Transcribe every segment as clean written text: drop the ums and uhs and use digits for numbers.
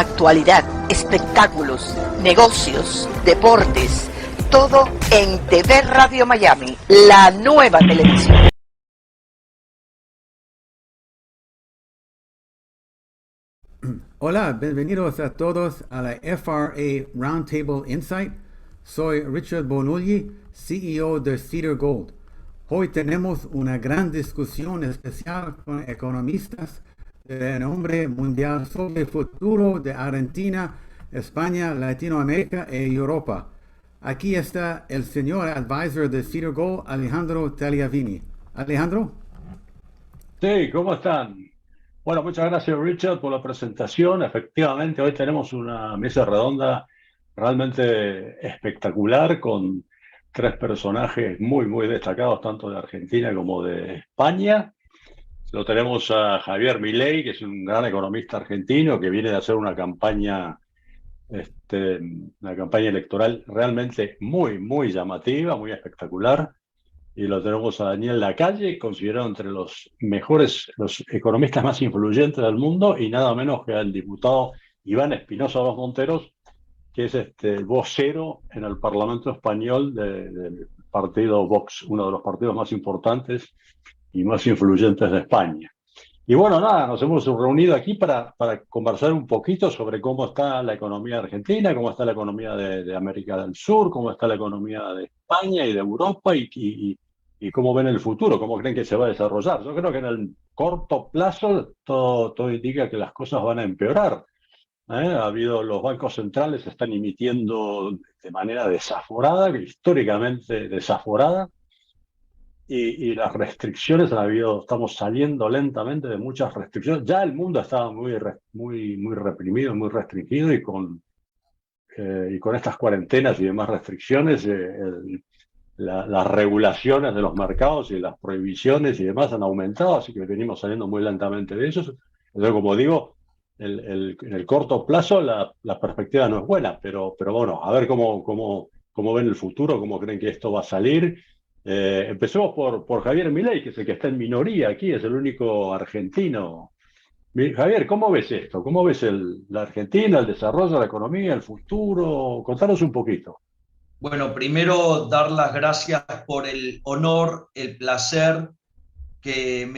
actualidad, espectáculos, negocios, deportes, todo en TV Radio Miami, la nueva televisión. Hola, bienvenidos a todos a la FRA Roundtable Insight. Soy Richard Bonulli, CEO de Cedar Gold. Hoy tenemos una gran discusión especial con economistas de nombre mundial sobre el futuro de Argentina, España, Latinoamérica e Europa. Aquí está el señor advisor de Cedar Gold, Alejandro Tagliavini. Alejandro. Sí, ¿cómo están? Bueno, muchas gracias Richard por la presentación. Efectivamente, hoy tenemos una mesa redonda realmente espectacular con tres personajes muy destacados, tanto de Argentina como de España. Lo tenemos a Javier Milei, que es un gran economista argentino que viene de hacer una campaña electoral realmente muy llamativa, muy espectacular. Y lo tenemos a Daniel Lacalle, considerado entre los mejores, los economistas más influyentes del mundo, y nada menos que al diputado Iván Espinosa Dos Monteros, que es el vocero en el Parlamento español del partido Vox, uno de los partidos más importantes y más influyentes de España. Y bueno, nada, nos hemos reunido aquí para conversar un poquito sobre cómo está la economía argentina, cómo está la economía de América del Sur, cómo está la economía de España y de Europa y cómo ven el futuro, cómo creen que se va a desarrollar. Yo creo que en el corto plazo todo indica que las cosas van a empeorar. Los bancos centrales están emitiendo de manera desaforada, históricamente desaforada, y las restricciones han habido, estamos saliendo lentamente de muchas restricciones. Ya el mundo estaba muy reprimido, muy restringido, y con estas cuarentenas y demás restricciones, las regulaciones de los mercados y las prohibiciones y demás han aumentado, así que venimos saliendo muy lentamente de eso. Entonces, como digo, en el corto plazo la perspectiva no es buena, pero bueno, a ver cómo ven el futuro, cómo creen que esto va a salir. Empecemos por Javier Milei, que es el que está en minoría aquí, es el único argentino. Javier, ¿cómo ves esto? ¿Cómo ves la Argentina, el desarrollo, la economía, el futuro? Contanos un poquito. Bueno, primero dar las gracias por el honor, el placer que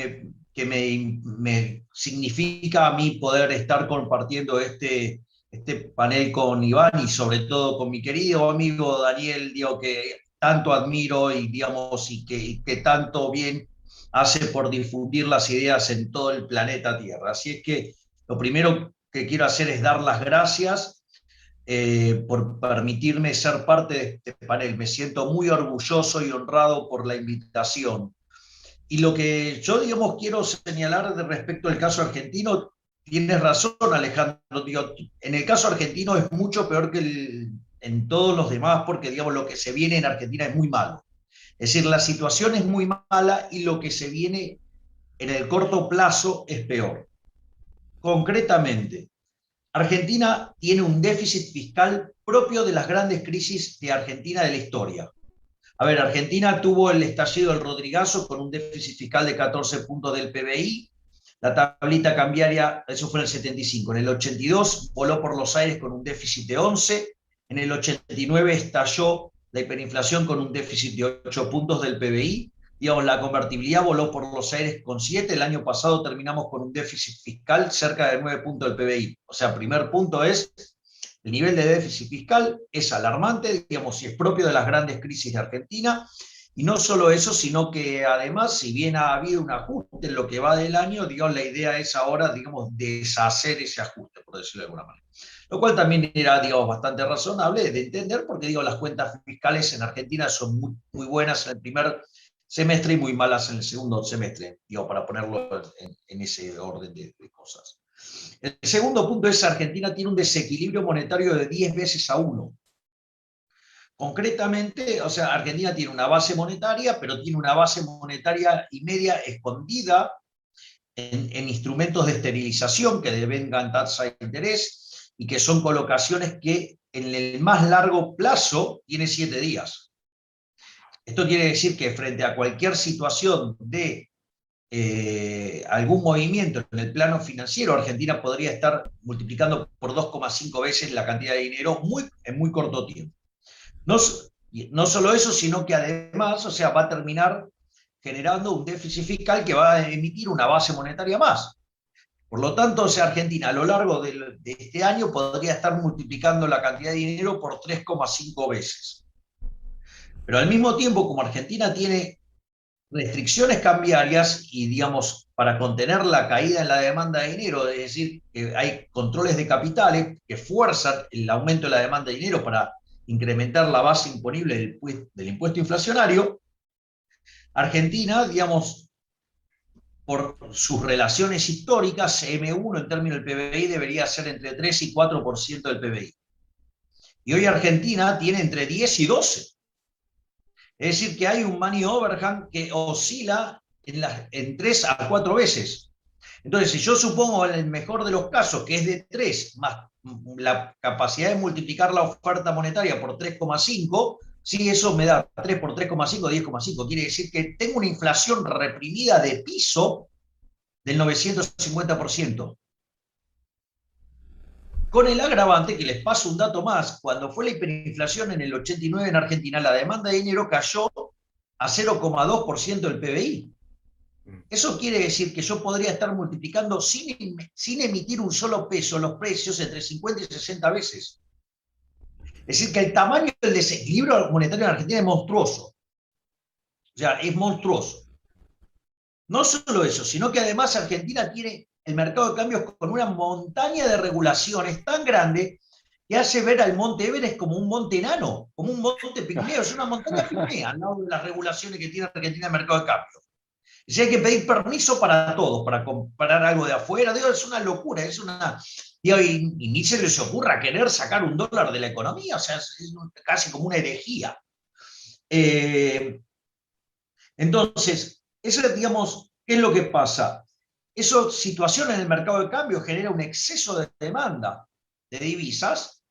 me significa a mí poder estar compartiendo este panel con Iván y sobre todo con mi querido amigo Daniel, digo, que tanto admiro y, digamos, y que tanto bien hace por difundir las ideas en todo el planeta Tierra. Así es que lo primero que quiero hacer es dar las gracias por permitirme ser parte de este panel. Me siento muy orgulloso y honrado por la invitación. Y lo que yo, digamos, quiero señalar respecto al caso argentino, tienes razón, Alejandro, digo, en el caso argentino es mucho peor que en todos los demás, porque, digamos, lo que se viene en Argentina es muy malo. Es decir, la situación es muy mala y lo que se viene en el corto plazo es peor. Concretamente, Argentina tiene un déficit fiscal propio de las grandes crisis de Argentina de la historia. A ver, Argentina tuvo el estallido del Rodrigazo con un déficit fiscal de 14 puntos del PBI. La tablita cambiaria, eso fue en el 75. En el 82 voló por los aires con un déficit de 11. En el 89 estalló la hiperinflación con un déficit de 8 puntos del PBI. Digamos, la convertibilidad voló por los aires con 7. El año pasado terminamos con un déficit fiscal cerca de 9 puntos del PBI. O sea, primer punto es, el nivel de déficit fiscal es alarmante, digamos, si es propio de las grandes crisis de Argentina. Y no solo eso, sino que además, si bien ha habido un ajuste en lo que va del año, digamos, la idea es ahora, digamos, deshacer ese ajuste, por decirlo de alguna manera. Lo cual también era, digamos, bastante razonable de entender, porque, digo, las cuentas fiscales en Argentina son muy buenas en el primer semestre y muy malas en el segundo semestre, digo, para ponerlo en ese orden de cosas. El segundo punto es que Argentina tiene un desequilibrio monetario de 10 veces a 1. Concretamente, o sea, Argentina tiene una base monetaria, pero tiene una base monetaria y media escondida en instrumentos de esterilización que devengan tasa de interés y que son colocaciones que en el más largo plazo tiene 7 días. Esto quiere decir que frente a cualquier situación de algún movimiento en el plano financiero, Argentina podría estar multiplicando por 2,5 veces la cantidad de dinero en muy corto tiempo. No solo eso, sino que además, o sea, va a terminar generando un déficit fiscal que va a emitir una base monetaria más. Por lo tanto, o sea, Argentina a lo largo de este año podría estar multiplicando la cantidad de dinero por 3,5 veces. Pero al mismo tiempo, como Argentina tiene restricciones cambiarias y, digamos, para contener la caída en la demanda de dinero, es decir, que hay controles de capitales que fuerzan el aumento de la demanda de dinero para incrementar la base imponible del impuesto inflacionario, Argentina, digamos, por sus relaciones históricas, M1 en términos del PBI debería ser entre 3 y 4% del PBI. Y hoy Argentina tiene entre 10 y 12. Es decir, que hay un money overhang que oscila en 3 a 4 veces. Entonces, si yo supongo en el mejor de los casos que es de 3, más la capacidad de multiplicar la oferta monetaria por 3,5, sí, eso me da 3 por 3,5, 10,5. Quiere decir que tengo una inflación reprimida de piso del 950%. Con el agravante, que les paso un dato más, cuando fue la hiperinflación en el 89 en Argentina, la demanda de dinero cayó a 0,2% del PBI. Eso quiere decir que yo podría estar multiplicando sin emitir un solo peso los precios entre 50 y 60 veces. Es decir, que el tamaño del desequilibrio monetario en Argentina es monstruoso. O sea, es monstruoso. No solo eso, sino que además Argentina tiene el mercado de cambios con una montaña de regulaciones tan grande que hace ver al Monte Everest como un monte enano, como un monte pigmeo, es una montaña pigmea al lado de las regulaciones que tiene Argentina en el mercado de cambios. Y hay que pedir permiso para todo, para comprar algo de afuera, digo, es una locura, es una... Digo, y ni se les ocurra querer sacar un dólar de la economía, o sea, es casi como una herejía. Entonces, eso, digamos, ¿qué es lo que pasa? Esa situación en el mercado de cambio genera un exceso de demanda de divisas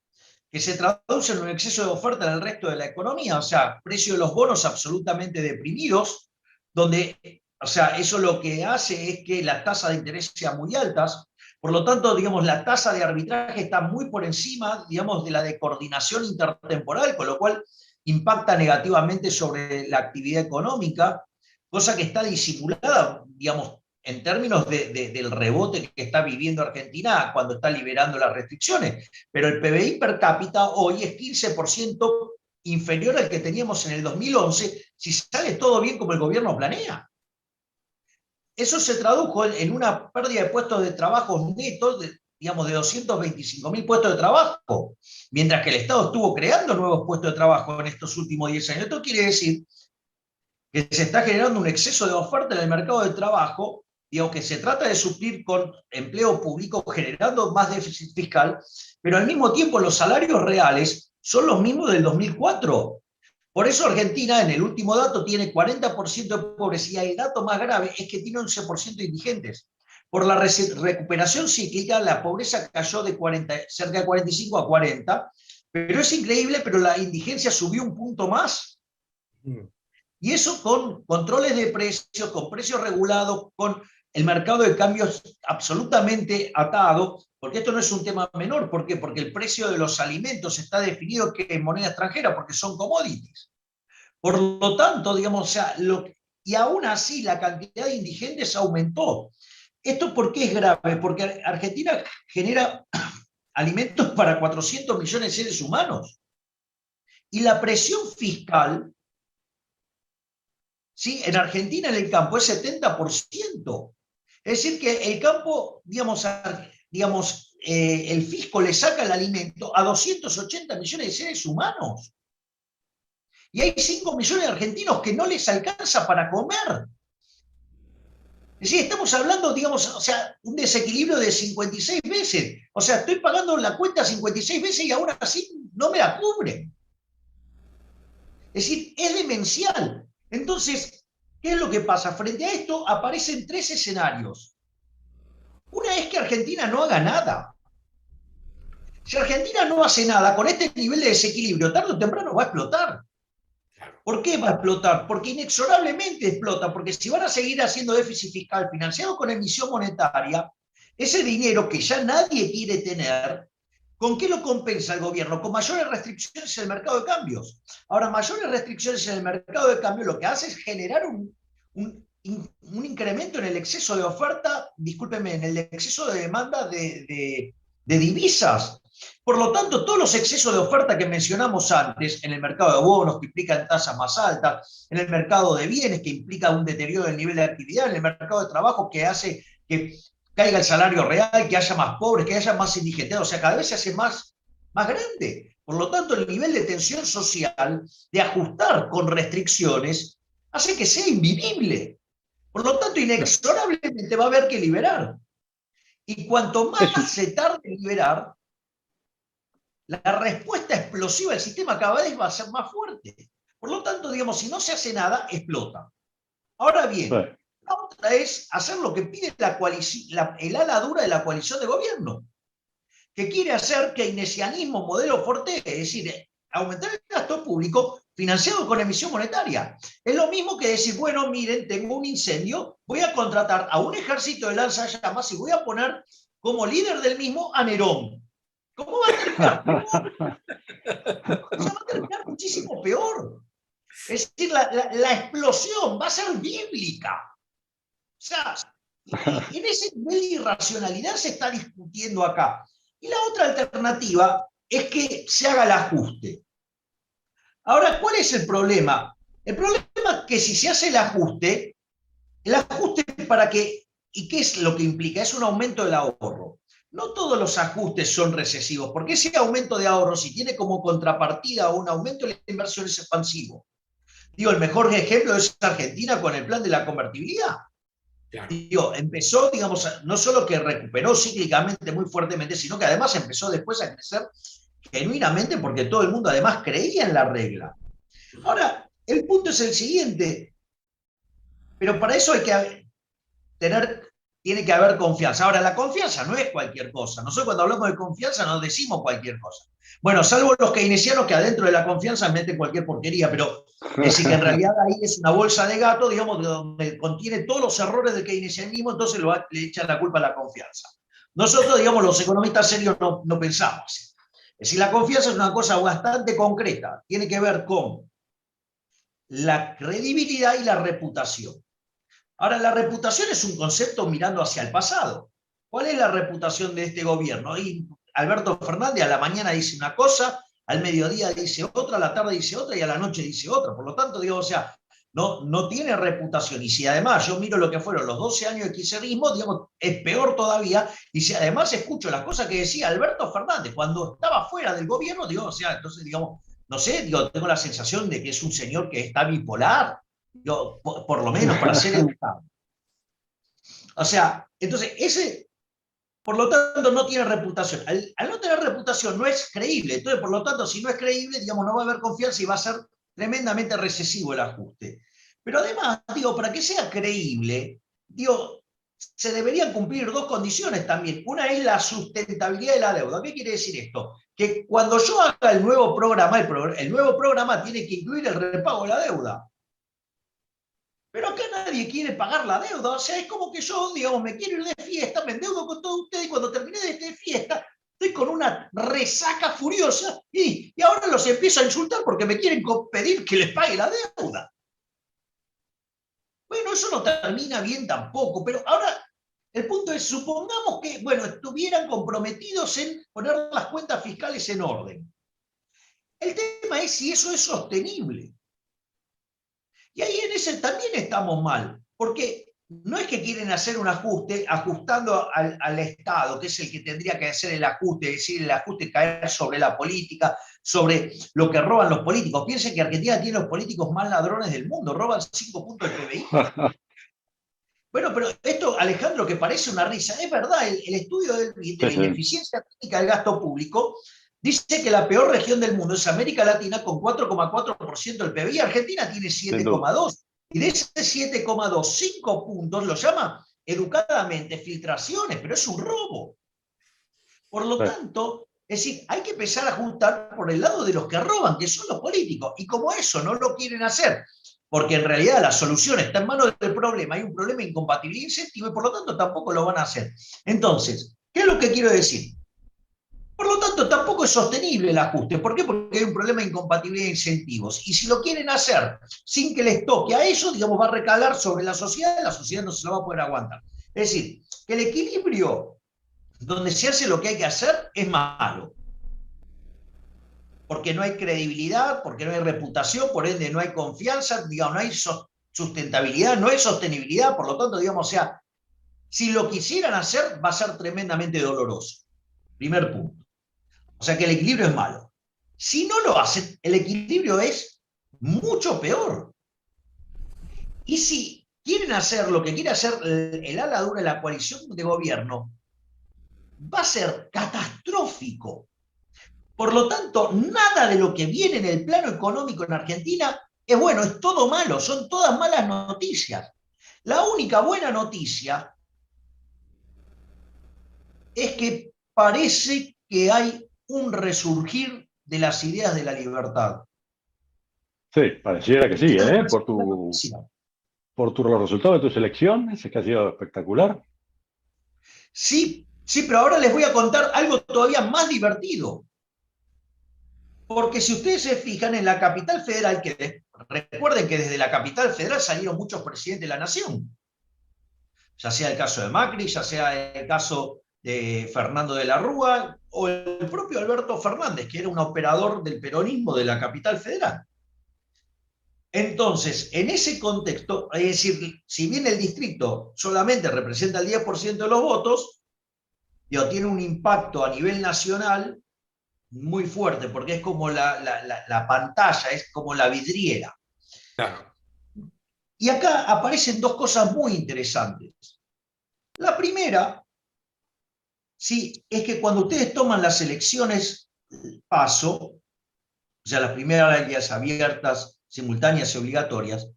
que se traduce en un exceso de oferta en el resto de la economía, o sea, precio de los bonos absolutamente deprimidos, donde, o sea, eso lo que hace es que las tasas de interés sean muy altas, por lo tanto, digamos, la tasa de arbitraje está muy por encima, digamos, de la de coordinación intertemporal, con lo cual impacta negativamente sobre la actividad económica, cosa que está disimulada, digamos, en términos del rebote que está viviendo Argentina cuando está liberando las restricciones. Pero el PBI per cápita hoy es 15% inferior al que teníamos en el 2011, si sale todo bien como el gobierno planea. Eso se tradujo en una pérdida de puestos de trabajo netos, digamos, de 225.000 puestos de trabajo, mientras que el Estado estuvo creando nuevos puestos de trabajo en estos últimos 10 años. Esto quiere decir que se está generando un exceso de oferta en el mercado de trabajo, digamos, que se trata de suplir con empleo público generando más déficit fiscal, pero al mismo tiempo los salarios reales son los mismos del 2004. Por eso Argentina, en el último dato, tiene 40% de pobreza, y el dato más grave es que tiene 11% de indigentes. Por la recuperación cíclica, la pobreza cayó de cerca de 45 a 40, pero es increíble, pero la indigencia subió un punto más. Y eso con controles de precios, con precios regulados, con el mercado de cambios absolutamente atado, porque esto no es un tema menor. ¿Por qué? Porque el precio de los alimentos está definido que en moneda extranjera, porque son commodities. Por lo tanto, digamos, o sea, y aún así la cantidad de indigentes aumentó. ¿Esto por qué es grave? Porque Argentina genera alimentos para 400 millones de seres humanos. Y la presión fiscal, ¿sí?, en Argentina en el campo es 70%. Es decir, que el campo, digamos, el fisco le saca el alimento a 280 millones de seres humanos. Y hay 5 millones de argentinos que no les alcanza para comer. Es decir, estamos hablando, digamos, o sea, un desequilibrio de 56 veces. O sea, estoy pagando la cuenta 56 veces y aún así no me la cubren. Es decir, es demencial. Entonces, ¿qué es lo que pasa? Frente a esto aparecen 3 escenarios. Una es que Argentina no haga nada. Si Argentina no hace nada, con este nivel de desequilibrio, tarde o temprano va a explotar. ¿Por qué va a explotar? Porque inexorablemente explota, porque si van a seguir haciendo déficit fiscal financiado con emisión monetaria, ese dinero que ya nadie quiere tener, ¿con qué lo compensa el gobierno? Con mayores restricciones en el mercado de cambios. Ahora, mayores restricciones en el mercado de cambios lo que hace es generar un incremento en el exceso de oferta, discúlpeme, en el exceso de demanda de divisas. Por lo tanto, todos los excesos de oferta que mencionamos antes, en el mercado de bonos, que implican tasas más altas, en el mercado de bienes, que implica un deterioro del nivel de actividad, en el mercado de trabajo, que hace que caiga el salario real, que haya más pobres, que haya más indigentes, o sea, cada vez se hace más grande. Por lo tanto, el nivel de tensión social, de ajustar con restricciones, hace que sea invivible. Por lo tanto, inexorablemente va a haber que liberar. Y cuanto más se tarde en liberar, la respuesta explosiva del sistema cada vez va a ser más fuerte. Por lo tanto, digamos, si no se hace nada, explota. Ahora bien, la otra es hacer lo que pide el ala dura de la coalición de gobierno, que quiere hacer keynesianismo modelo Forte, es decir, aumentar el gasto público financiado con emisión monetaria. Es lo mismo que decir, bueno, miren, tengo un incendio, voy a contratar a un ejército de lanzallamas y voy a poner como líder del mismo a Nerón. ¿Cómo va a terminar? O sea, va a terminar muchísimo peor. Es decir, la explosión va a ser bíblica. O sea, en ese nivel de irracionalidad se está discutiendo acá. Y la otra alternativa es que se haga el ajuste. Ahora, ¿cuál es el problema? El problema es que si se hace el ajuste para qué, ¿y qué es lo que implica? Es un aumento del ahorro. No todos los ajustes son recesivos, porque ese aumento de ahorro, si tiene como contrapartida un aumento de la inversión, es expansivo. Digo, el mejor ejemplo es Argentina con el plan de la convertibilidad. Claro. Digo, empezó, digamos, no solo que recuperó cíclicamente muy fuertemente, sino que además empezó después a crecer genuinamente porque todo el mundo además creía en la regla. Ahora, el punto es el siguiente, pero para eso hay que tiene que haber confianza. Ahora, la confianza no es cualquier cosa. Nosotros cuando hablamos de confianza no decimos cualquier cosa. Bueno, salvo los keynesianos que adentro de la confianza meten cualquier porquería, pero es decir, que en realidad ahí es una bolsa de gato, digamos, donde contiene todos los errores del keynesianismo, entonces le echan la culpa a la confianza. Nosotros, digamos, los economistas serios no pensamos así. Es decir, la confianza es una cosa bastante concreta, tiene que ver con la credibilidad y la reputación. Ahora, la reputación es un concepto mirando hacia el pasado. ¿Cuál es la reputación de este gobierno? Y Alberto Fernández a la mañana dice una cosa, al mediodía dice otra, a la tarde dice otra y a la noche dice otra. Por lo tanto, digo, o sea, no tiene reputación. Y si además yo miro lo que fueron los 12 años de kirchnerismo, digamos, es peor todavía. Y si además escucho las cosas que decía Alberto Fernández cuando estaba fuera del gobierno, digo, o sea, entonces, digamos, no sé, digo, tengo la sensación de que es un señor que está bipolar. Yo, por lo menos para ser educado. O sea, entonces, por lo tanto, no tiene reputación. Al no tener reputación, no es creíble. Entonces, por lo tanto, si no es creíble, digamos, no va a haber confianza y va a ser tremendamente recesivo el ajuste. Pero además, digo, para que sea creíble, digo, se deberían cumplir dos condiciones también. Una es la sustentabilidad de la deuda. ¿Qué quiere decir esto? Que cuando yo haga el nuevo programa, el nuevo programa tiene que incluir el repago de la deuda. Pero acá nadie quiere pagar la deuda, o sea, es como que yo, digamos, me quiero ir de fiesta, me endeudo con todos ustedes y cuando terminé de fiesta, estoy con una resaca furiosa y ahora los empiezo a insultar porque me quieren pedir que les pague la deuda. Bueno, eso no termina bien tampoco, pero ahora el punto es, supongamos que, bueno, estuvieran comprometidos en poner las cuentas fiscales en orden. El tema es si eso es sostenible. Y ahí en ese también estamos mal, porque no es que quieren hacer un ajuste ajustando al Estado, que es el que tendría que hacer el ajuste, es decir, el ajuste caer sobre la política, sobre lo que roban los políticos. Piensen que Argentina tiene los políticos más ladrones del mundo, roban 5 puntos del PBI. Bueno, pero esto, Alejandro, que parece una risa, es verdad, el estudio de la ineficiencia técnica del gasto público dice que la peor región del mundo es América Latina con 4,4% del PBI. Argentina tiene 7,2%. Y de ese 7,2, 5 puntos lo llama educadamente filtraciones, pero es un robo. Por lo tanto, Es decir, hay que empezar a ajustar por el lado de los que roban, que son los políticos. Y como eso no lo quieren hacer, porque en realidad la solución está en manos del problema, hay un problema de incompatibilidad e incentivo, y por lo tanto tampoco lo van a hacer. Entonces, ¿qué es lo que quiero decir? Por lo tanto, tampoco es sostenible el ajuste. ¿Por qué? Porque hay un problema de incompatibilidad de incentivos. Y si lo quieren hacer sin que les toque a ellos, digamos, va a recalar sobre la sociedad no se lo va a poder aguantar. Es decir, que el equilibrio donde se hace lo que hay que hacer es malo. Porque no hay credibilidad, porque no hay reputación, por ende no hay confianza, digamos, no hay sustentabilidad, no hay sostenibilidad, por lo tanto, digamos, o sea, si lo quisieran hacer, va a ser tremendamente doloroso. Primer punto. O sea que el equilibrio es malo. Si no lo hacen, el equilibrio es mucho peor. Y si quieren hacer lo que quiere hacer el ala dura de la coalición de gobierno, va a ser catastrófico. Por lo tanto, nada de lo que viene en el plano económico en Argentina es bueno, es todo malo, son todas malas noticias. La única buena noticia es que parece que hay un resurgir de las ideas de la libertad. Sí, pareciera que sí, ¿eh? Por los resultados de tus elecciones, es que ha sido espectacular. Sí, sí, pero ahora les voy a contar algo todavía más divertido. Porque si ustedes se fijan en la capital federal, que recuerden que desde la capital federal salieron muchos presidentes de la nación. Ya sea el caso de Macri, ya sea el caso de Fernando de la Rúa, o el propio Alberto Fernández, que era un operador del peronismo de la capital federal. Entonces, en ese contexto, es decir, si bien el distrito solamente representa el 10% de los votos, tiene un impacto a nivel nacional muy fuerte, porque es como la pantalla, es como la vidriera. Claro. Y acá aparecen dos cosas muy interesantes. La primera, sí, es que cuando ustedes toman las elecciones PASO, o sea, las primarias abiertas, simultáneas y obligatorias,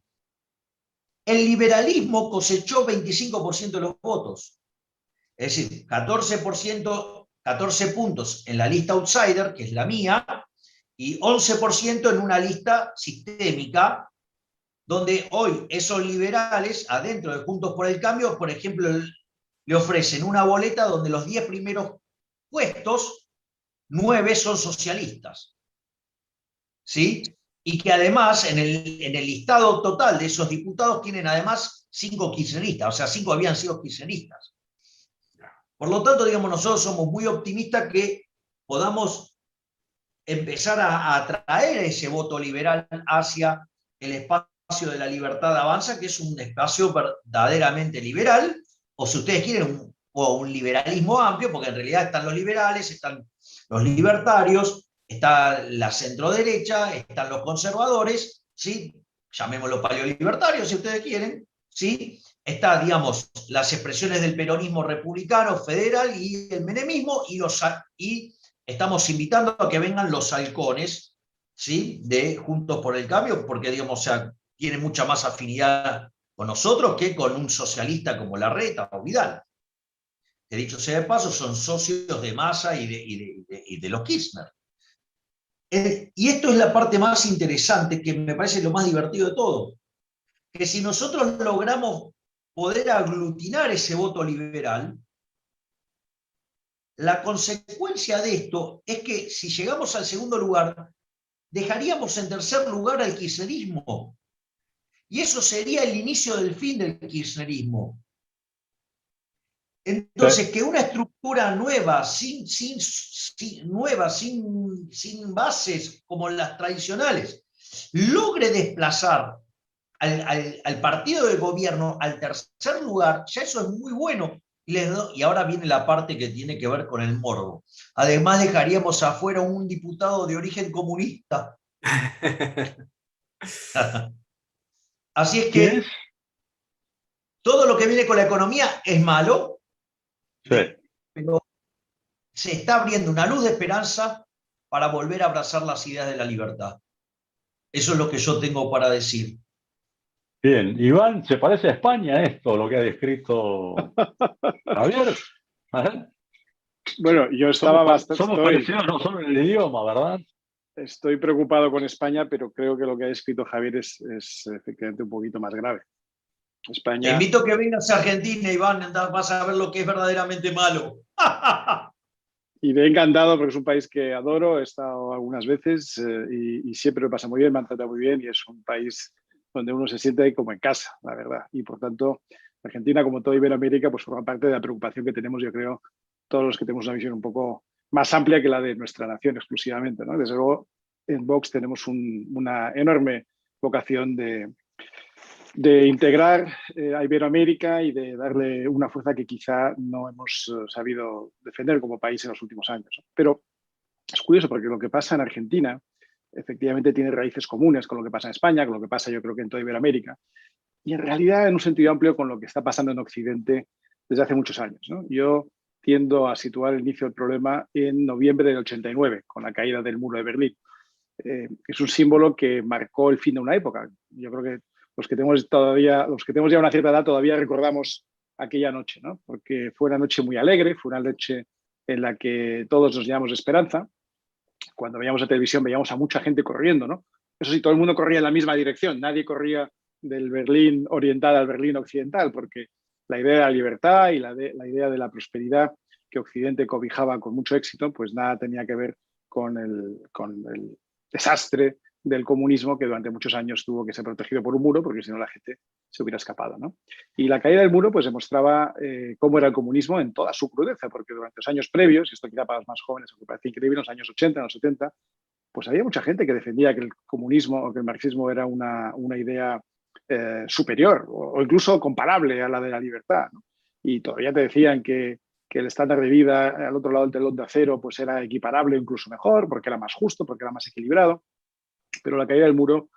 el liberalismo cosechó 25% de los votos. Es decir, 14%, 14 puntos en la lista outsider, que es la mía, y 11% en una lista sistémica, donde hoy esos liberales, adentro de Juntos por el Cambio, por ejemplo, le ofrecen una boleta donde los 10 primeros puestos, 9 son socialistas. ¿Sí? Y que además en el listado total de esos diputados tienen además 5 kirchneristas, o sea, 5 habían sido kirchneristas. Por lo tanto, digamos, nosotros somos muy optimistas que podamos empezar a atraer ese voto liberal hacia el espacio de la libertad avanza, que es un espacio verdaderamente liberal, o si ustedes quieren, un liberalismo amplio, porque en realidad están los liberales, están los libertarios, está la centroderecha, están los conservadores, ¿sí? Llamémoslo paleolibertarios si ustedes quieren, ¿sí? Está, digamos, las expresiones del peronismo republicano, federal y el menemismo, y estamos invitando a que vengan los halcones, ¿sí? De Juntos por el Cambio, porque, digamos, o sea, tienen mucha más afinidad con nosotros que con un socialista como Larreta o Vidal. Que dicho sea de paso, son socios de Massa y de los Kirchner. Y esto es la parte más interesante, que me parece lo más divertido de todo. Que si nosotros logramos poder aglutinar ese voto liberal, la consecuencia de esto es que si llegamos al segundo lugar, dejaríamos en tercer lugar al kirchnerismo. Y eso sería el inicio del fin del kirchnerismo. Entonces, que una estructura nueva, sin bases como las tradicionales, logre desplazar al partido de gobierno al tercer lugar, ya eso es muy bueno. Y ahora viene la parte que tiene que ver con el morbo. Además, dejaríamos afuera un diputado de origen comunista. Así es que todo lo que viene con la economía es malo, sí, pero se está abriendo una luz de esperanza para volver a abrazar las ideas de la libertad. Eso es lo que yo tengo para decir. Bien, Iván, ¿se parece a España esto, lo que ha descrito Javier? Bueno, yo estaba somos parecidos no solo en el idioma, ¿verdad? Estoy preocupado con España, pero creo que lo que ha escrito Javier es efectivamente un poquito más grave. España... Te invito a que vengas a Argentina, Iván, vas a ver lo que es verdaderamente malo. Y me he encantado porque es un país que adoro, he estado algunas veces y siempre me pasa muy bien, me han tratado muy bien y es un país donde uno se siente ahí como en casa, la verdad. Y por tanto, Argentina, como toda Iberoamérica, pues forma parte de la preocupación que tenemos, yo creo, todos los que tenemos una visión un poco más amplia que la de nuestra nación exclusivamente, ¿no? Desde luego, en Vox tenemos una enorme vocación de integrar a Iberoamérica y de darle una fuerza que quizá no hemos sabido defender como país en los últimos años. Pero es curioso porque lo que pasa en Argentina efectivamente tiene raíces comunes con lo que pasa en España, con lo que pasa yo creo que en toda Iberoamérica, y en realidad en un sentido amplio con lo que está pasando en Occidente desde hace muchos años, ¿no? Yo tiendo a situar el inicio del problema en noviembre del 89, con la caída del muro de Berlín. Es un símbolo que marcó el fin de una época. Yo creo que los que tenemos ya una cierta edad todavía recordamos aquella noche, ¿no? Porque fue una noche muy alegre, fue una noche en la que todos nos llenamos de esperanza. Cuando veíamos la televisión veíamos a mucha gente corriendo, ¿no? Eso sí, todo el mundo corría en la misma dirección, nadie corría del Berlín oriental al Berlín occidental, porque la idea de la libertad y la idea de la prosperidad que Occidente cobijaba con mucho éxito, pues nada tenía que ver con el desastre del comunismo que durante muchos años tuvo que ser protegido por un muro porque si no la gente se hubiera escapado, ¿no? Y la caída del muro pues demostraba cómo era el comunismo en toda su crudeza, porque durante los años previos, y esto quizá para los más jóvenes aunque parece increíble, en los años 80, en los 70, pues había mucha gente que defendía que el comunismo o que el marxismo era una idea superior o incluso comparable a la de la libertad, ¿no? Y todavía te decían que el estándar de vida al otro lado del telón de acero pues era equiparable o incluso mejor, porque era más justo, porque era más equilibrado. Pero la caída del muro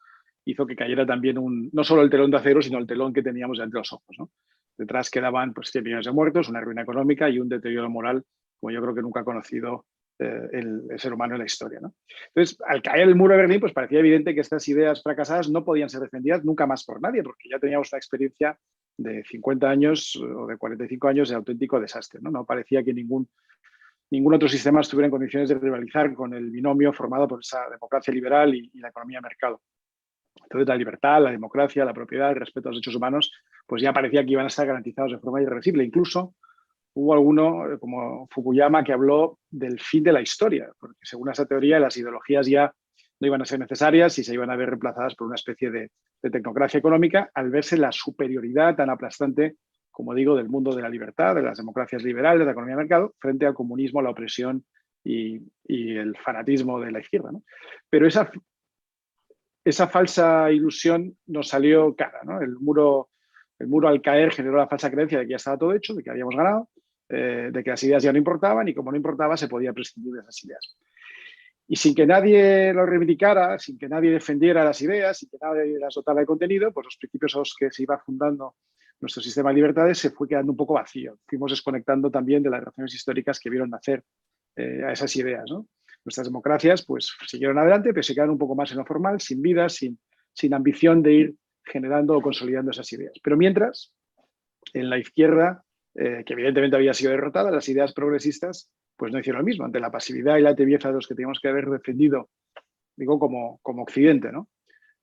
hizo que cayera también no solo el telón de acero, sino el telón que teníamos delante de los ojos, ¿no? Detrás quedaban pues 100 millones de muertos, una ruina económica y un deterioro moral como yo creo que nunca ha conocido el ser humano en la historia, ¿no? Entonces, al caer el muro de Berlín, pues parecía evidente que estas ideas fracasadas no podían ser defendidas nunca más por nadie, porque ya teníamos una experiencia de 50 años o de 45 años de auténtico desastre, ¿no? No parecía que ningún otro sistema estuviera en condiciones de rivalizar con el binomio formado por esa democracia liberal y la economía de mercado. Entonces, la libertad, la democracia, la propiedad, el respeto a los derechos humanos, pues ya parecía que iban a estar garantizados de forma irreversible. Incluso hubo alguno, como Fukuyama, que habló del fin de la historia, porque según esa teoría las ideologías ya no iban a ser necesarias y se iban a ver reemplazadas por una especie de tecnocracia económica al verse la superioridad tan aplastante, como digo, del mundo de la libertad, de las democracias liberales, de la economía de mercado, frente al comunismo, la opresión y el fanatismo de la izquierda, ¿no? Pero esa falsa ilusión nos salió cara, ¿no? El muro al caer generó la falsa creencia de que ya estaba todo hecho, de que habíamos ganado, de que las ideas ya no importaban y como no importaba se podía prescindir de esas ideas. Y sin que nadie lo reivindicara, sin que nadie defendiera las ideas, sin que nadie las dotara de contenido, pues los principios a los que se iba fundando nuestro sistema de libertades se fue quedando un poco vacío. Fuimos desconectando también de las relaciones históricas que vieron nacer a esas ideas, ¿no? Nuestras democracias pues siguieron adelante, pero se quedaron un poco más en lo formal, sin vida, sin ambición de ir generando o consolidando esas ideas. Pero mientras, en la izquierda, que evidentemente había sido derrotada, las ideas progresistas pues no hicieron lo mismo, ante la pasividad y la tibieza de los que teníamos que haber defendido, digo, como Occidente, ¿no?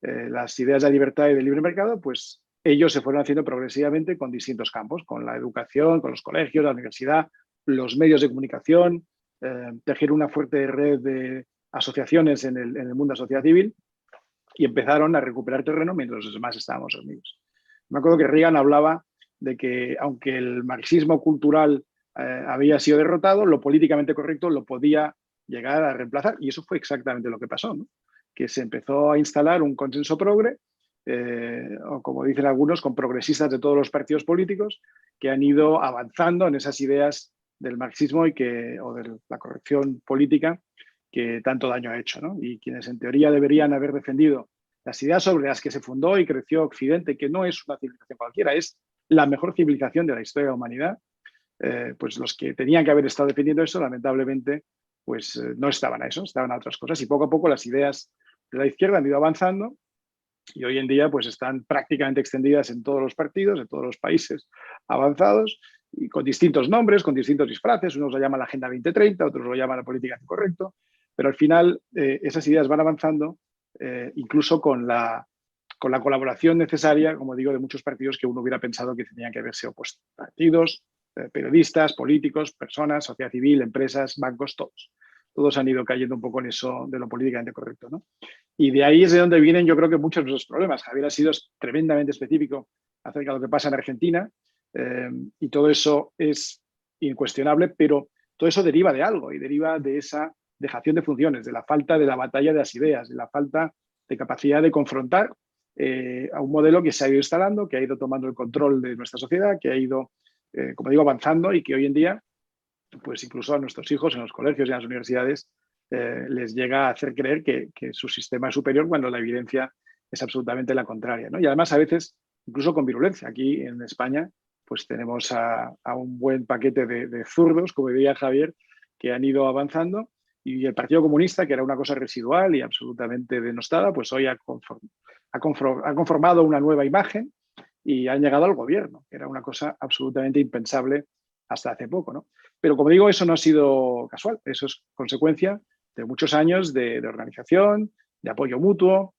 Las ideas de libertad y de libre mercado, pues ellos se fueron haciendo progresivamente con distintos campos, con la educación, con los colegios, la universidad, los medios de comunicación, tejer una fuerte red de asociaciones en el mundo de la sociedad civil y empezaron a recuperar terreno mientras los demás estábamos dormidos. Me acuerdo que Reagan hablaba de que aunque el marxismo cultural había sido derrotado, lo políticamente correcto lo podía llegar a reemplazar y eso fue exactamente lo que pasó, ¿no? Que se empezó a instalar un consenso progre, o como dicen algunos, con progresistas de todos los partidos políticos que han ido avanzando en esas ideas del marxismo o de la corrección política que tanto daño ha hecho, ¿no? Y quienes en teoría deberían haber defendido las ideas sobre las que se fundó y creció Occidente, que no es una civilización cualquiera, es la mejor civilización de la historia de la humanidad, pues los que tenían que haber estado defendiendo eso, lamentablemente, pues no estaban a eso, estaban a otras cosas. Y poco a poco las ideas de la izquierda han ido avanzando y hoy en día pues están prácticamente extendidas en todos los partidos, en todos los países avanzados y con distintos nombres, con distintos disfraces. Unos lo llaman la Agenda 2030, otros lo llaman la política correcto, pero al final esas ideas van avanzando incluso con la colaboración necesaria, como digo, de muchos partidos que uno hubiera pensado que tenían que haberse opuesto. Partidos, periodistas, políticos, personas, sociedad civil, empresas, bancos, todos. Todos han ido cayendo un poco en eso de lo políticamente correcto, ¿no? Y de ahí es de donde vienen, yo creo que muchos de los problemas. Javier ha sido tremendamente específico acerca de lo que pasa en Argentina y todo eso es incuestionable, pero todo eso deriva de algo y deriva de esa dejación de funciones, de la falta de la batalla de las ideas, de la falta de capacidad de confrontar a un modelo que se ha ido instalando, que ha ido tomando el control de nuestra sociedad, que ha ido, como digo, avanzando y que hoy en día, pues incluso a nuestros hijos en los colegios y en las universidades les llega a hacer creer que su sistema es superior cuando la evidencia es absolutamente la contraria, ¿no? Y además a veces incluso con virulencia. Aquí en España pues tenemos a un buen paquete de zurdos, como diría Javier, que han ido avanzando, y el Partido Comunista, que era una cosa residual y absolutamente denostada, pues hoy ha conformado una nueva imagen y han llegado al gobierno, que era una cosa absolutamente impensable hasta hace poco, ¿no? Pero como digo, eso no ha sido casual, eso es consecuencia de muchos años de organización, de apoyo mutuo,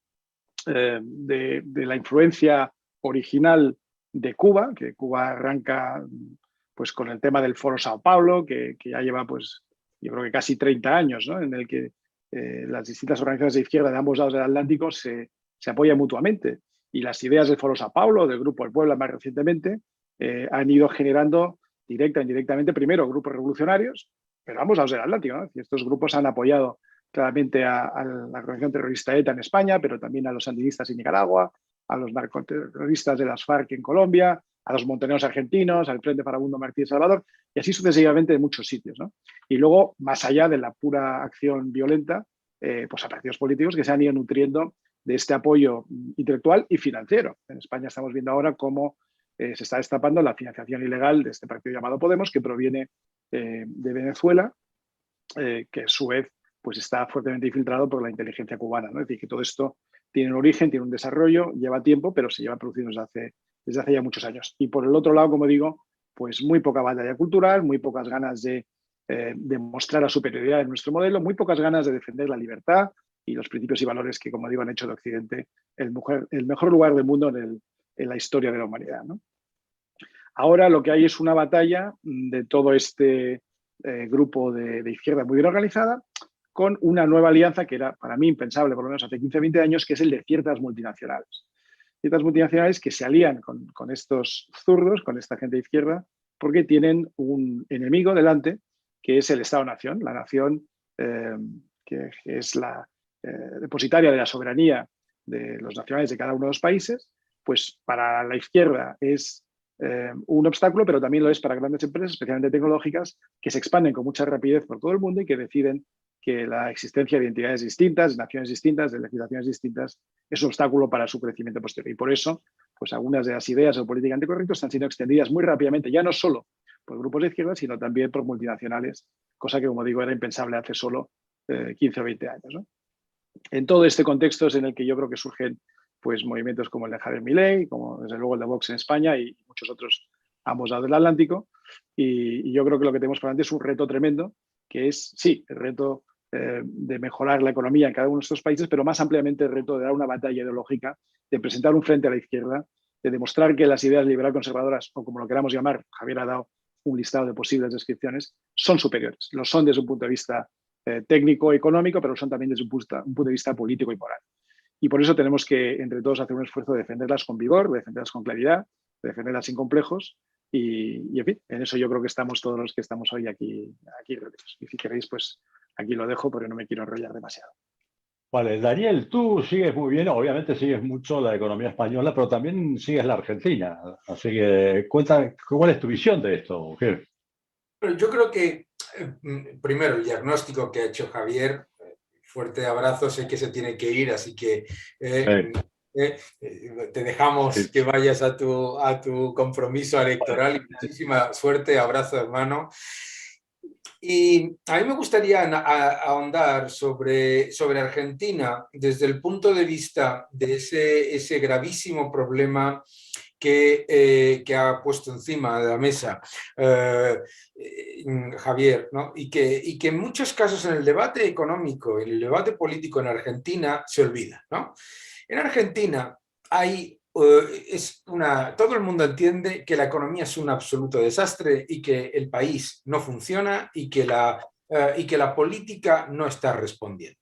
de la influencia original de Cuba, que Cuba arranca pues con el tema del Foro Sao Paulo, que ya lleva pues yo creo que casi 30 años, ¿no? En el que las distintas organizaciones de izquierda de ambos lados del Atlántico se apoyan mutuamente. Y las ideas del Foro Sao Paulo, del Grupo del Puebla más recientemente, han ido generando directa e indirectamente, primero, grupos revolucionarios, pero ambos lados del Atlántico, ¿no? Y estos grupos han apoyado claramente a la organización terrorista ETA en España, pero también a los sandinistas en Nicaragua, a los narcoterroristas de las FARC en Colombia, a los montoneros argentinos, al Frente Farabundo Martí de Salvador, y así sucesivamente en muchos sitios, ¿no? Y luego, más allá de la pura acción violenta, pues a partidos políticos que se han ido nutriendo de este apoyo intelectual y financiero. En España estamos viendo ahora cómo se está destapando la financiación ilegal de este partido llamado Podemos, que proviene de Venezuela, que a su vez pues está fuertemente infiltrado por la inteligencia cubana, ¿no? Es decir, que todo esto tiene un origen, tiene un desarrollo, lleva tiempo, pero se lleva produciendo desde hace ya muchos años. Y por el otro lado, como digo, pues muy poca batalla cultural, muy pocas ganas de mostrar la superioridad de nuestro modelo, muy pocas ganas de defender la libertad y los principios y valores que, como digo, han hecho de Occidente el mejor lugar del mundo en la historia de la humanidad, ¿no? Ahora lo que hay es una batalla de todo este grupo de izquierda muy bien organizada, con una nueva alianza que era para mí impensable, por lo menos hace 15 o 20 años, que es el de ciertas multinacionales. Ciertas multinacionales que se alían con estos zurdos, con esta gente de izquierda, porque tienen un enemigo delante, que es el Estado-Nación, la nación que es la depositaria de la soberanía de los nacionales de cada uno de los países, pues para la izquierda es un obstáculo, pero también lo es para grandes empresas, especialmente tecnológicas, que se expanden con mucha rapidez por todo el mundo y que deciden que la existencia de entidades distintas, de naciones distintas, de legislaciones distintas, es un obstáculo para su crecimiento posterior. Y por eso, pues algunas de las ideas o políticamente correctas están siendo extendidas muy rápidamente, ya no solo por grupos de izquierda, sino también por multinacionales, cosa que, como digo, era impensable hace solo 15 o 20 años, ¿no? En todo este contexto es en el que yo creo que surgen pues, movimientos como el de Javier Milei, como desde luego el de Vox en España y muchos otros a ambos lados del Atlántico. Y yo creo que lo que tenemos por delante es un reto tremendo, que es, sí, el reto de mejorar la economía en cada uno de estos países, pero más ampliamente el reto de dar una batalla ideológica, de presentar un frente a la izquierda, de demostrar que las ideas liberal conservadoras, o como lo queramos llamar, Javier ha dado un listado de posibles descripciones, son superiores. Lo son desde un punto de vista técnico, económico, pero lo son también desde un punto de vista político y moral. Y por eso tenemos que, entre todos, hacer un esfuerzo de defenderlas con vigor, de defenderlas con claridad, de defenderlas sin complejos. Y en fin, en eso yo creo que estamos todos los que estamos hoy aquí reunidos. Y si queréis, pues aquí lo dejo porque no me quiero enrollar demasiado. Vale, Daniel, tú sigues muy bien, obviamente sigues mucho la economía española, pero también sigues la Argentina. Así que cuenta, ¿cuál es tu visión de esto? ¿Qué? Yo creo que, primero, el diagnóstico que ha hecho Javier, fuerte abrazo, sé que se tiene que ir, así que te dejamos que vayas a tu compromiso electoral y muchísima suerte, abrazo hermano. Y a mí me gustaría ahondar sobre Argentina desde el punto de vista de ese gravísimo problema que ha puesto encima de la mesa Javier, ¿no? y que en muchos casos en el debate económico, en el debate político en Argentina se olvida, ¿no? En Argentina hay todo el mundo entiende que la economía es un absoluto desastre y que el país no funciona y que la política no está respondiendo.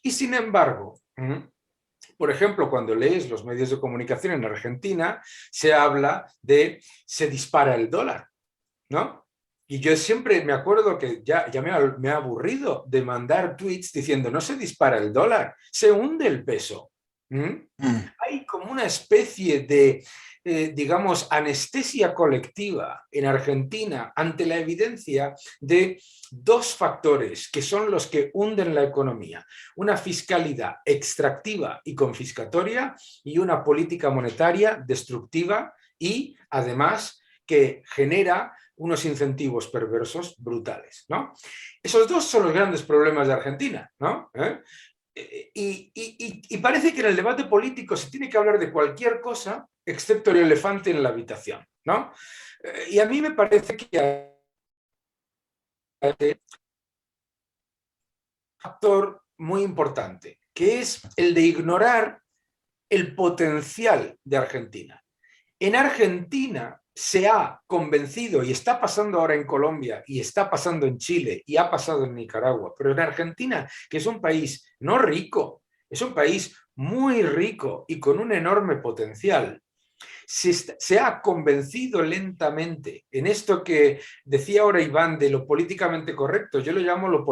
Y sin embargo, por ejemplo, cuando lees los medios de comunicación en Argentina, se habla de se dispara el dólar, ¿no? Y yo siempre me acuerdo que ya me ha aburrido de mandar tweets diciendo no se dispara el dólar, se hunde el peso. Hay como una especie de, digamos, anestesia colectiva en Argentina ante la evidencia de dos factores que son los que hunden la economía: una fiscalidad extractiva y confiscatoria y una política monetaria destructiva y, además, que genera unos incentivos perversos brutales, ¿no? Esos dos son los grandes problemas de Argentina, ¿no? Y parece que en el debate político se tiene que hablar de cualquier cosa excepto el elefante en la habitación, ¿no? Y a mí me parece que hay un factor muy importante, que es el de ignorar el potencial de Argentina. En Argentina se ha convencido, y está pasando ahora en Colombia, y está pasando en Chile, y ha pasado en Nicaragua, pero en Argentina, que es un país no rico, es un país muy rico y con un enorme potencial, se ha convencido lentamente en esto que decía ahora Iván de lo políticamente correcto. Yo lo llamo lo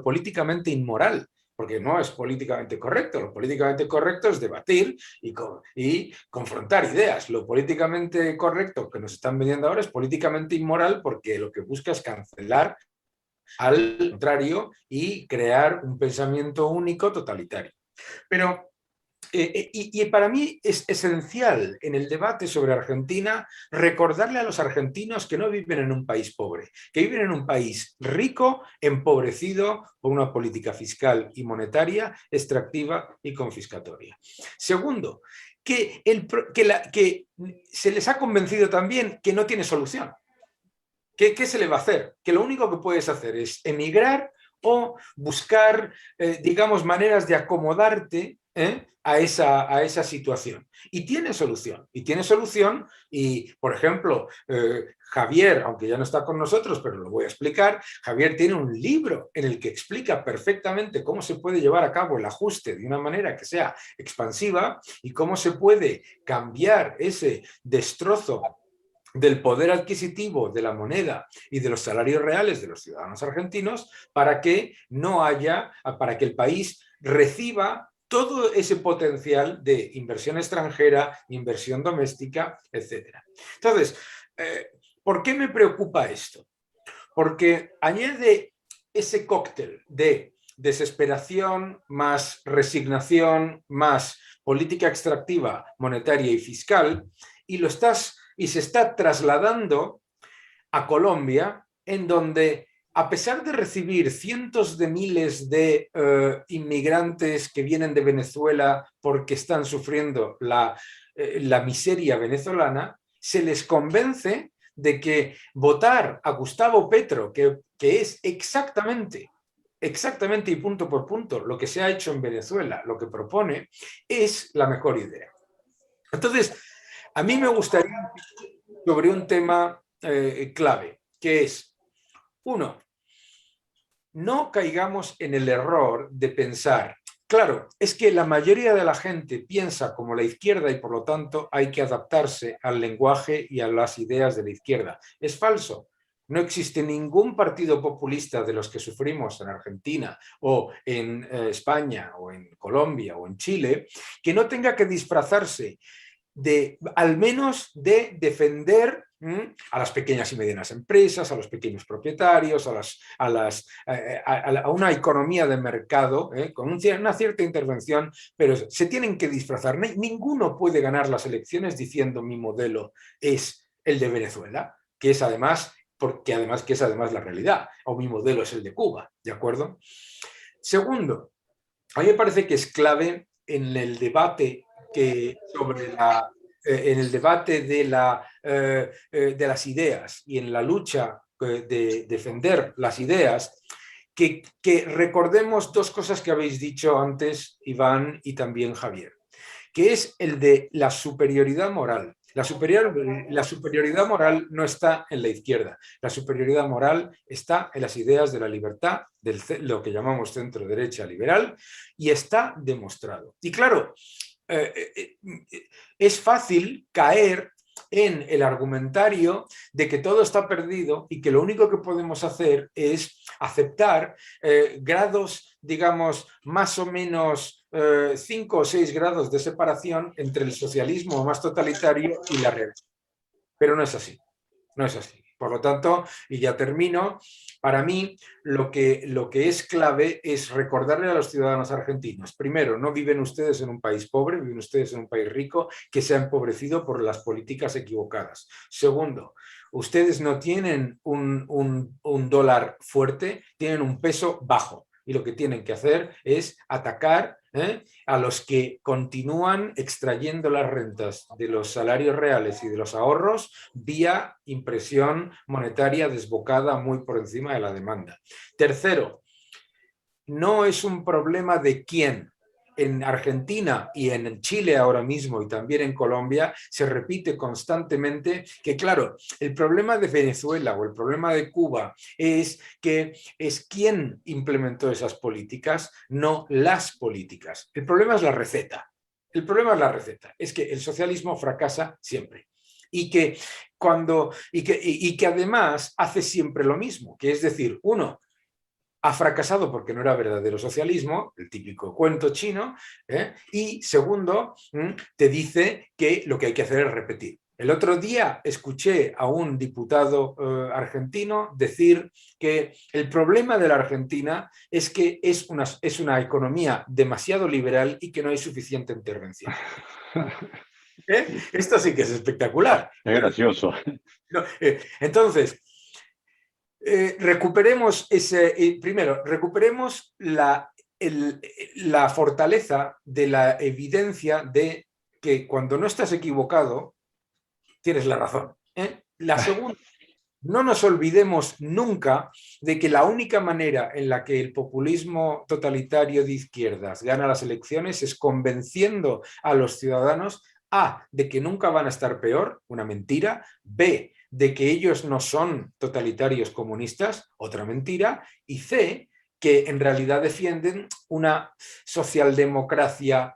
políticamente inmoral, porque no es políticamente correcto. Lo políticamente correcto es debatir y confrontar ideas. Lo políticamente correcto que nos están vendiendo ahora es políticamente inmoral, porque lo que busca es cancelar al contrario y crear un pensamiento único totalitario. Pero y para mí es esencial en el debate sobre Argentina recordarle a los argentinos que no viven en un país pobre, que viven en un país rico, empobrecido por una política fiscal y monetaria extractiva y confiscatoria. Segundo, que se les ha convencido también que no tiene solución. ¿Qué se le va a hacer? Que lo único que puedes hacer es emigrar o buscar, digamos, maneras de acomodarte a esa situación. Y tiene solución, y, por ejemplo, Javier, aunque ya no está con nosotros, pero lo voy a explicar, Javier tiene un libro en el que explica perfectamente cómo se puede llevar a cabo el ajuste de una manera que sea expansiva y cómo se puede cambiar ese destrozo del poder adquisitivo de la moneda y de los salarios reales de los ciudadanos argentinos para que el país reciba todo ese potencial de inversión extranjera, inversión doméstica, etc. Entonces, ¿por qué me preocupa esto? Porque añade ese cóctel de desesperación, más resignación, más política extractiva, monetaria y fiscal, y se está trasladando a Colombia, en donde, a pesar de recibir cientos de miles de inmigrantes que vienen de Venezuela porque están sufriendo la miseria venezolana, se les convence de que votar a Gustavo Petro, que es exactamente y punto por punto lo que se ha hecho en Venezuela, lo que propone, es la mejor idea. Entonces, a mí me gustaría sobre un tema clave, que es, uno, no caigamos en el error de pensar, claro, es que la mayoría de la gente piensa como la izquierda y por lo tanto hay que adaptarse al lenguaje y a las ideas de la izquierda. Es falso. No existe ningún partido populista de los que sufrimos en Argentina o en España o en Colombia o en Chile que no tenga que disfrazarse al menos de defender a las pequeñas y medianas empresas, a los pequeños propietarios, a una economía de mercado con una cierta intervención, pero se tienen que disfrazar. Ninguno puede ganar las elecciones diciendo mi modelo es el de Venezuela, que es además la realidad, o mi modelo es el de Cuba, ¿de acuerdo? Segundo, a mí me parece que es clave en el debate sobre en el debate de las ideas y en la lucha de defender las ideas, que recordemos dos cosas que habéis dicho antes, Iván y también Javier, que es el de la superioridad moral. La superioridad moral no está en la izquierda, la superioridad moral está en las ideas de la libertad, lo que llamamos centro-derecha liberal, y está demostrado. Y claro, es fácil caer en el argumentario de que todo está perdido y que lo único que podemos hacer es aceptar grados, digamos, más o menos 5 o 6 grados de separación entre el socialismo más totalitario y la realidad. Pero no es así, no es así. Por lo tanto, y ya termino, para mí lo que es clave es recordarle a los ciudadanos argentinos, primero, no viven ustedes en un país pobre, viven ustedes en un país rico que se ha empobrecido por las políticas equivocadas. Segundo, ustedes no tienen un dólar fuerte, tienen un peso bajo. Y lo que tienen que hacer es atacar a los que continúan extrayendo las rentas de los salarios reales y de los ahorros vía impresión monetaria desbocada muy por encima de la demanda. Tercero, no es un problema de quién. En Argentina y en Chile ahora mismo y también en Colombia se repite constantemente que, claro, el problema de Venezuela o el problema de Cuba es que es quién implementó esas políticas, no las políticas. El problema es la receta. El problema es la receta. Es que el socialismo fracasa siempre. Y que además hace siempre lo mismo, que es decir, uno, ha fracasado porque no era verdadero socialismo, el típico cuento chino, y segundo, te dice que lo que hay que hacer es repetir. El otro día escuché a un diputado argentino decir que el problema de la Argentina es que es una economía demasiado liberal y que no hay suficiente intervención. Esto sí que es espectacular. Es gracioso. Entonces, recuperemos la fortaleza de la evidencia de que cuando no estás equivocado, tienes la razón. La segunda, no nos olvidemos nunca de que la única manera en la que el populismo totalitario de izquierdas gana las elecciones es convenciendo a los ciudadanos, A, de que nunca van a estar peor, una mentira, B, de que ellos no son totalitarios comunistas, otra mentira, y C, que en realidad defienden una socialdemocracia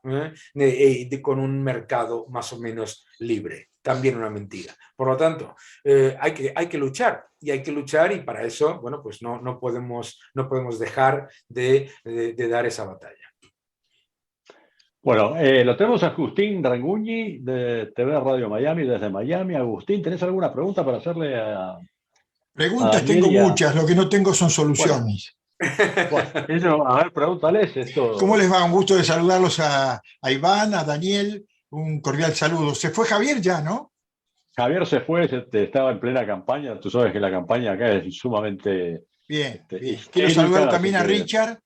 con un mercado más o menos libre, también una mentira. Por lo tanto, hay que luchar y para eso, bueno, pues no podemos dejar de dar esa batalla. Bueno, lo tenemos a Agustín Ranguñi de TV Radio Miami, desde Miami. Agustín, ¿tenés alguna pregunta para hacerle a Preguntas tengo muchas, lo que no tengo son soluciones. Bueno, a ver, pregúntales esto. ¿Cómo les va? Un gusto de saludarlos a Iván, a Daniel, un cordial saludo. ¿Se fue Javier ya, no? Javier se fue, estaba en plena campaña. Tú sabes que la campaña acá es sumamente... Bien. Quiero saludar también a Richard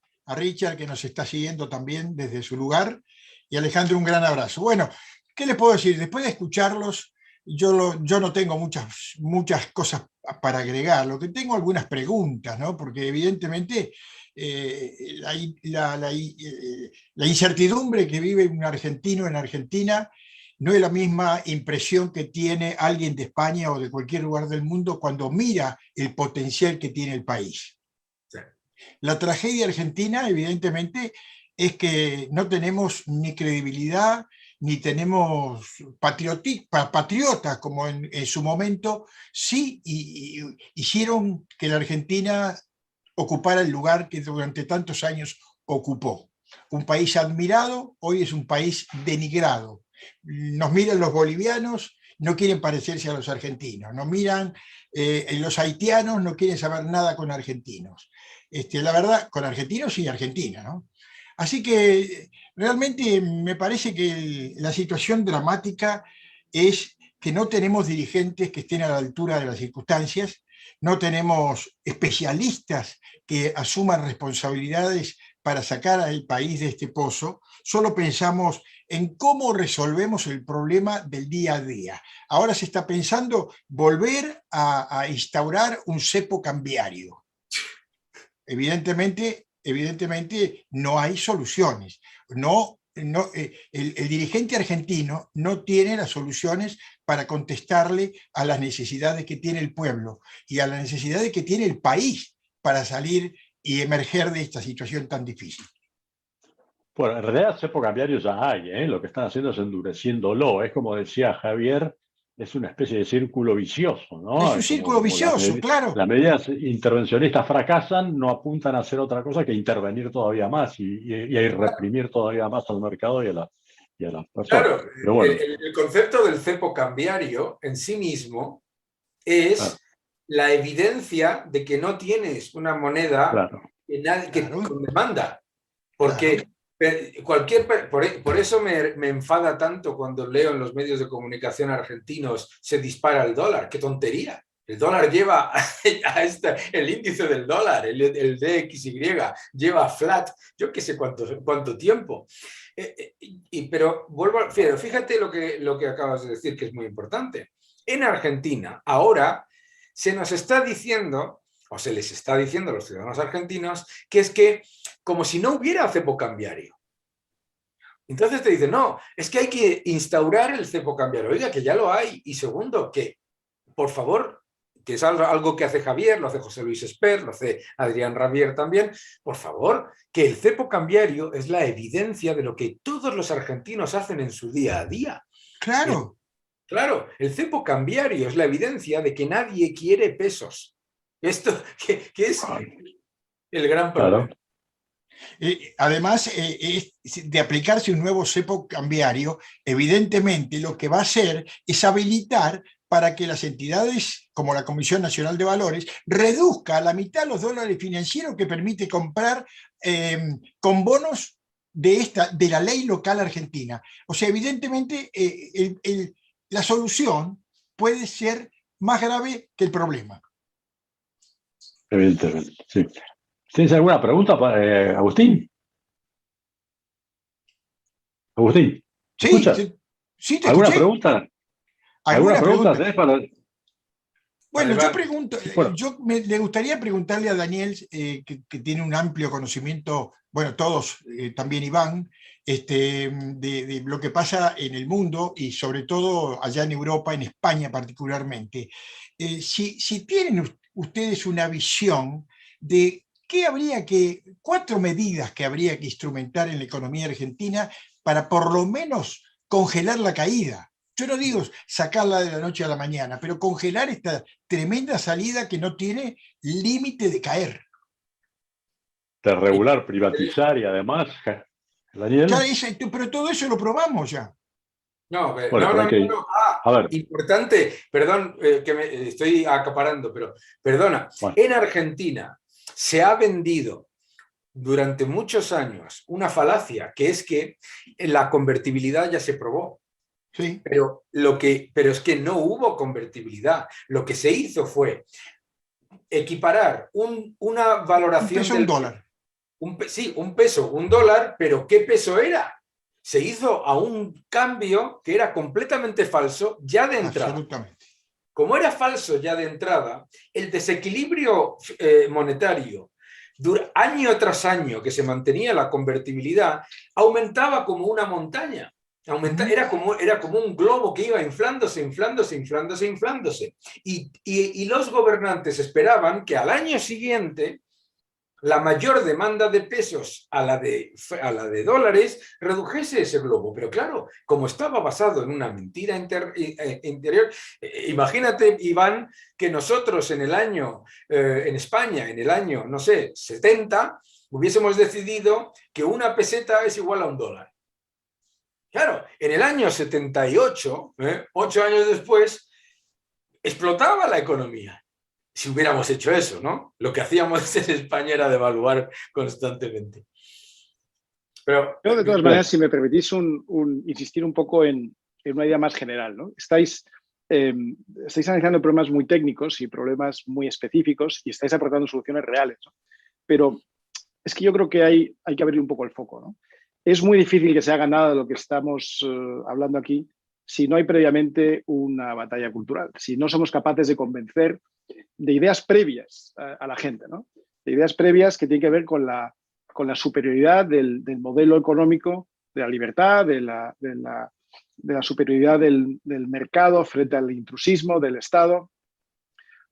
que nos está siguiendo también desde su lugar. Y Alejandro, un gran abrazo. Bueno, ¿qué les puedo decir? Después de escucharlos, yo no tengo muchas cosas para agregar. Lo que tengo algunas preguntas, ¿no? Porque evidentemente la incertidumbre que vive un argentino en Argentina no es la misma impresión que tiene alguien de España o de cualquier lugar del mundo cuando mira el potencial que tiene el país. Sí. La tragedia argentina, evidentemente, es que no tenemos ni credibilidad, ni tenemos patriotas como en su momento sí hicieron que la Argentina ocupara el lugar que durante tantos años ocupó. Un país admirado, hoy es un país denigrado. Nos miran los bolivianos, no quieren parecerse a los argentinos. Nos miran los haitianos, no quieren saber nada con argentinos. La verdad, con argentinos y Argentina, ¿no? Así que realmente me parece que la situación dramática es que no tenemos dirigentes que estén a la altura de las circunstancias, no tenemos especialistas que asuman responsabilidades para sacar al país de este pozo, solo pensamos en cómo resolvemos el problema del día a día. Ahora se está pensando volver a instaurar un cepo cambiario. Evidentemente no hay soluciones. El dirigente argentino no tiene las soluciones para contestarle a las necesidades que tiene el pueblo y a las necesidades que tiene el país para salir y emerger de esta situación tan difícil. Bueno, en realidad cepo cambiario ya hay, ¿eh? Lo que están haciendo es endureciéndolo. Es como decía Javier, es una especie de círculo vicioso, ¿no? Es un círculo vicioso, claro. Las medidas intervencionistas fracasan, no apuntan a hacer otra cosa que intervenir todavía más y a reprimir todavía más al mercado y a las personas. Claro, pero bueno. el concepto del cepo cambiario en sí mismo es la evidencia de que no tienes una moneda con demanda. Porque por eso me enfada tanto cuando leo en los medios de comunicación argentinos se dispara el dólar. ¡Qué tontería! El dólar lleva el índice del dólar, el DXY, lleva flat, yo qué sé cuánto tiempo. Pero fíjate lo que acabas de decir, que es muy importante. En Argentina, ahora se nos está diciendo, o se les está diciendo a los ciudadanos argentinos, que es que como si no hubiera cepo cambiario. Entonces te dicen, no, es que hay que instaurar el cepo cambiario. Oiga, que ya lo hay. Y segundo, que, por favor, que es algo que hace Javier, lo hace José Luis Esper, lo hace Adrián Rabier también, por favor, que el cepo cambiario es la evidencia de lo que todos los argentinos hacen en su día a día. Claro. Claro, el cepo cambiario es la evidencia de que nadie quiere pesos. Esto que es el gran problema. Claro. Además, de aplicarse un nuevo cepo cambiario, evidentemente lo que va a hacer es habilitar para que las entidades como la Comisión Nacional de Valores reduzca a la mitad los dólares financieros que permite comprar con bonos de la ley local argentina. O sea, evidentemente la solución puede ser más grave que el problema. Evidentemente, sí. ¿Tienes alguna pregunta, Agustín? Agustín, ¿me escuchas? Sí, te ¿Alguna escuché. pregunta? ¿Alguna pregunta? ¿Tenés para...? Bueno, Vale, yo pregunto, Bueno. le gustaría preguntarle a Daniel, que tiene un amplio conocimiento, bueno, todos, también Iván, de lo que pasa en el mundo y sobre todo allá en Europa, en España particularmente. Si tienen ustedes una visión de cuatro medidas que habría que instrumentar en la economía argentina para por lo menos congelar la caída. Yo no digo sacarla de la noche a la mañana, pero congelar esta tremenda salida que no tiene límite de caer. De regular, privatizar y además, Daniel. Claro, pero todo eso lo probamos ya. No, Bueno, no. A ver. Importante, perdón, que me estoy acaparando, pero perdona. Bueno. En Argentina se ha vendido durante muchos años una falacia, que es que la convertibilidad ya se probó. Sí. Pero es que no hubo convertibilidad. Lo que se hizo fue equiparar una valoración un peso, un dólar. Sí, un peso, un dólar, pero ¿qué peso era? Se hizo a un cambio que era completamente falso ya de entrada. Absolutamente. Como era falso ya de entrada, el desequilibrio monetario año tras año que se mantenía la convertibilidad aumentaba como una montaña. Era como un globo que iba inflándose. Y los gobernantes esperaban que al año siguiente la mayor demanda de pesos a la de dólares redujese ese globo. Pero claro, como estaba basado en una mentira interior, imagínate, Iván, que nosotros en España, en el año, no sé, 70, hubiésemos decidido que una peseta es igual a un dólar. Claro, en el año 78, 8 años después, explotaba la economía. Si hubiéramos hecho eso, ¿no? Lo que hacíamos en España era devaluar constantemente. Pero, yo, de todas maneras, si me permitís insistir un poco en una idea más general, ¿no? Estáis analizando problemas muy técnicos y problemas muy específicos y estáis aportando soluciones reales, ¿no? Pero es que yo creo que hay que abrir un poco el foco, ¿no? es muy difícil que se haga nada de lo que estamos hablando aquí si no hay previamente una batalla cultural, si no somos capaces de convencer de ideas previas a la gente, ¿no? De ideas previas que tienen que ver con la superioridad del modelo económico, de la libertad, de la superioridad del mercado frente al intrusismo del Estado.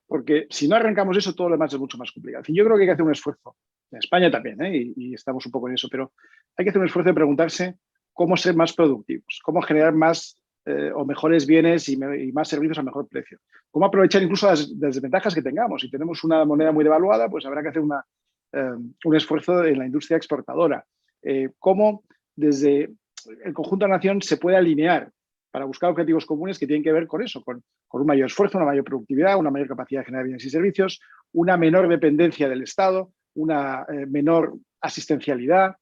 Porque si no arrancamos eso, todo lo demás es mucho más complicado. En fin, yo creo que hay que hacer un esfuerzo. En España también, y estamos un poco en eso, pero hay que hacer un esfuerzo de preguntarse cómo ser más productivos, cómo generar más o mejores bienes y más servicios a mejor precio. Cómo aprovechar incluso las desventajas que tengamos. Si tenemos una moneda muy devaluada, pues habrá que hacer un esfuerzo en la industria exportadora. Cómo desde el conjunto de la nación se puede alinear para buscar objetivos comunes que tienen que ver con eso, con un mayor esfuerzo, una mayor productividad, una mayor capacidad de generar bienes y servicios, una menor dependencia del Estado, una menor asistencialidad,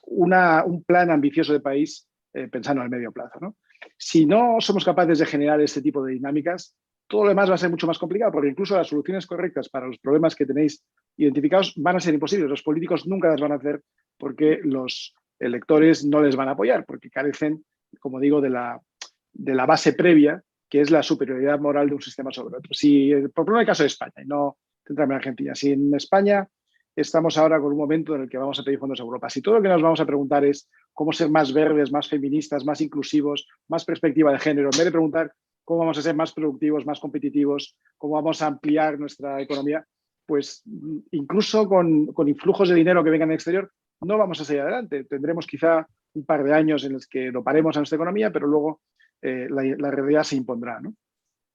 un plan ambicioso de país pensando al medio plazo, ¿no? Si no somos capaces de generar este tipo de dinámicas, todo lo demás va a ser mucho más complicado, porque incluso las soluciones correctas para los problemas que tenéis identificados van a ser imposibles. Los políticos nunca las van a hacer porque los electores no les van a apoyar, porque carecen, como digo, de la base previa, que es la superioridad moral de un sistema sobre otro. Por ejemplo, en el caso de España, y no centrarme en Argentina, si en España estamos ahora con un momento en el que vamos a pedir fondos a Europa, si todo lo que nos vamos a preguntar es cómo ser más verdes, más feministas, más inclusivos, más perspectiva de género, en vez de preguntar cómo vamos a ser más productivos, más competitivos, cómo vamos a ampliar nuestra economía, pues incluso con influjos de dinero que vengan del exterior, no vamos a seguir adelante. Tendremos quizá un par de años en los que lo paremos a nuestra economía, pero luego la realidad se impondrá, ¿no?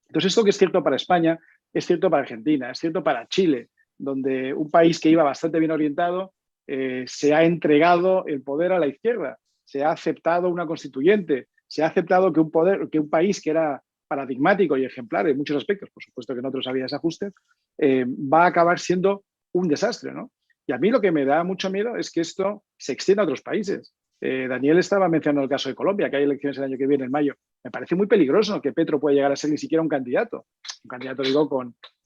Entonces, esto que es cierto para España, es cierto para Argentina, es cierto para Chile, donde un país que iba bastante bien orientado se ha entregado el poder a la izquierda, se ha aceptado una constituyente, se ha aceptado que un país que era paradigmático y ejemplar en muchos aspectos, por supuesto que en otros había desajustes, va a acabar siendo un desastre, ¿no? Y a mí lo que me da mucho miedo es que esto se extienda a otros países. Daniel estaba mencionando el caso de Colombia, que hay elecciones el año que viene, en mayo. Me parece muy peligroso que Petro pueda llegar a ser ni siquiera un candidato. Un candidato, digo,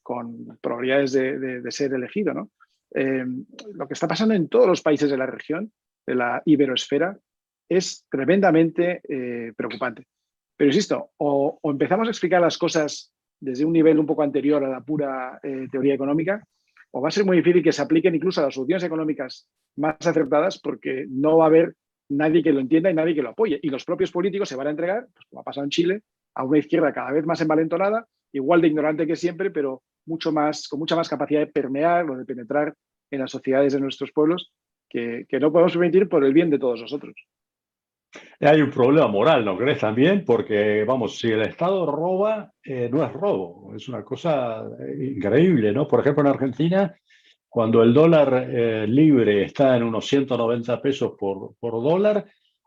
con probabilidades de ser elegido, ¿no? Lo que está pasando en todos los países de la región, de la iberoesfera, es tremendamente preocupante. Pero insisto, o empezamos a explicar las cosas desde un nivel un poco anterior a la pura teoría económica, o va a ser muy difícil que se apliquen incluso a las soluciones económicas más acertadas, porque no va a haber nadie que lo entienda y nadie que lo apoye. Y los propios políticos se van a entregar, pues como ha pasado en Chile, a una izquierda cada vez más envalentonada, igual de ignorante que siempre, pero con mucha más capacidad de permear o de penetrar en las sociedades de nuestros pueblos, que no podemos permitir por el bien de todos nosotros. Hay un problema moral, ¿no crees también? Porque, vamos, si el Estado roba, no es robo, es una cosa increíble, ¿no? Por ejemplo, en Argentina, cuando el dólar libre está en unos 190 pesos por dólar,